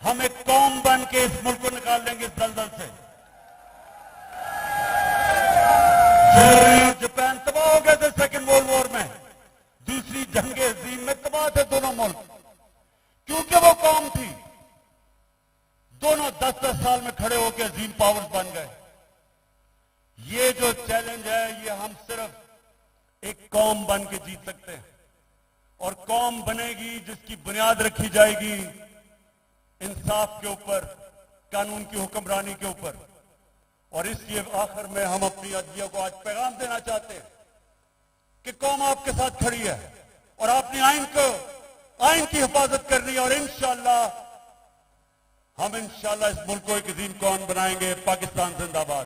हम एक कौम बन के इस मुल्क को निकाल लेंगे इस दलदल से। जापान तबाह हो गए थे सेकेंड वर्ल्ड वॉर में, दूसरी जंगे अजीम में तबाह थे दोनों मुल्क, क्योंकि वो कौम थी। दोनों 10-10 साल में खड़े होकर अजीम पावर्स बन गए। ये जो चैलेंज है, ये हम सिर्फ एक कौम बन के जीत सकते हैं, और कौम बनेगी जिसकी बुनियाद रखी जाएगी इंसाफ के ऊपर, कानून की हुक्मरानी के ऊपर। और इसलिए आखिर में हम अपनी अदलिया को आज पैगाम देना चाहते हैं कि कौम आपके साथ खड़ी है और आपने आइन की हिफाजत करनी है, और इंशाअल्लाह हम इंशाअल्लाह इस मुल्क को एक अजीम कौम बनाएंगे। पाकिस्तान जिंदाबाद।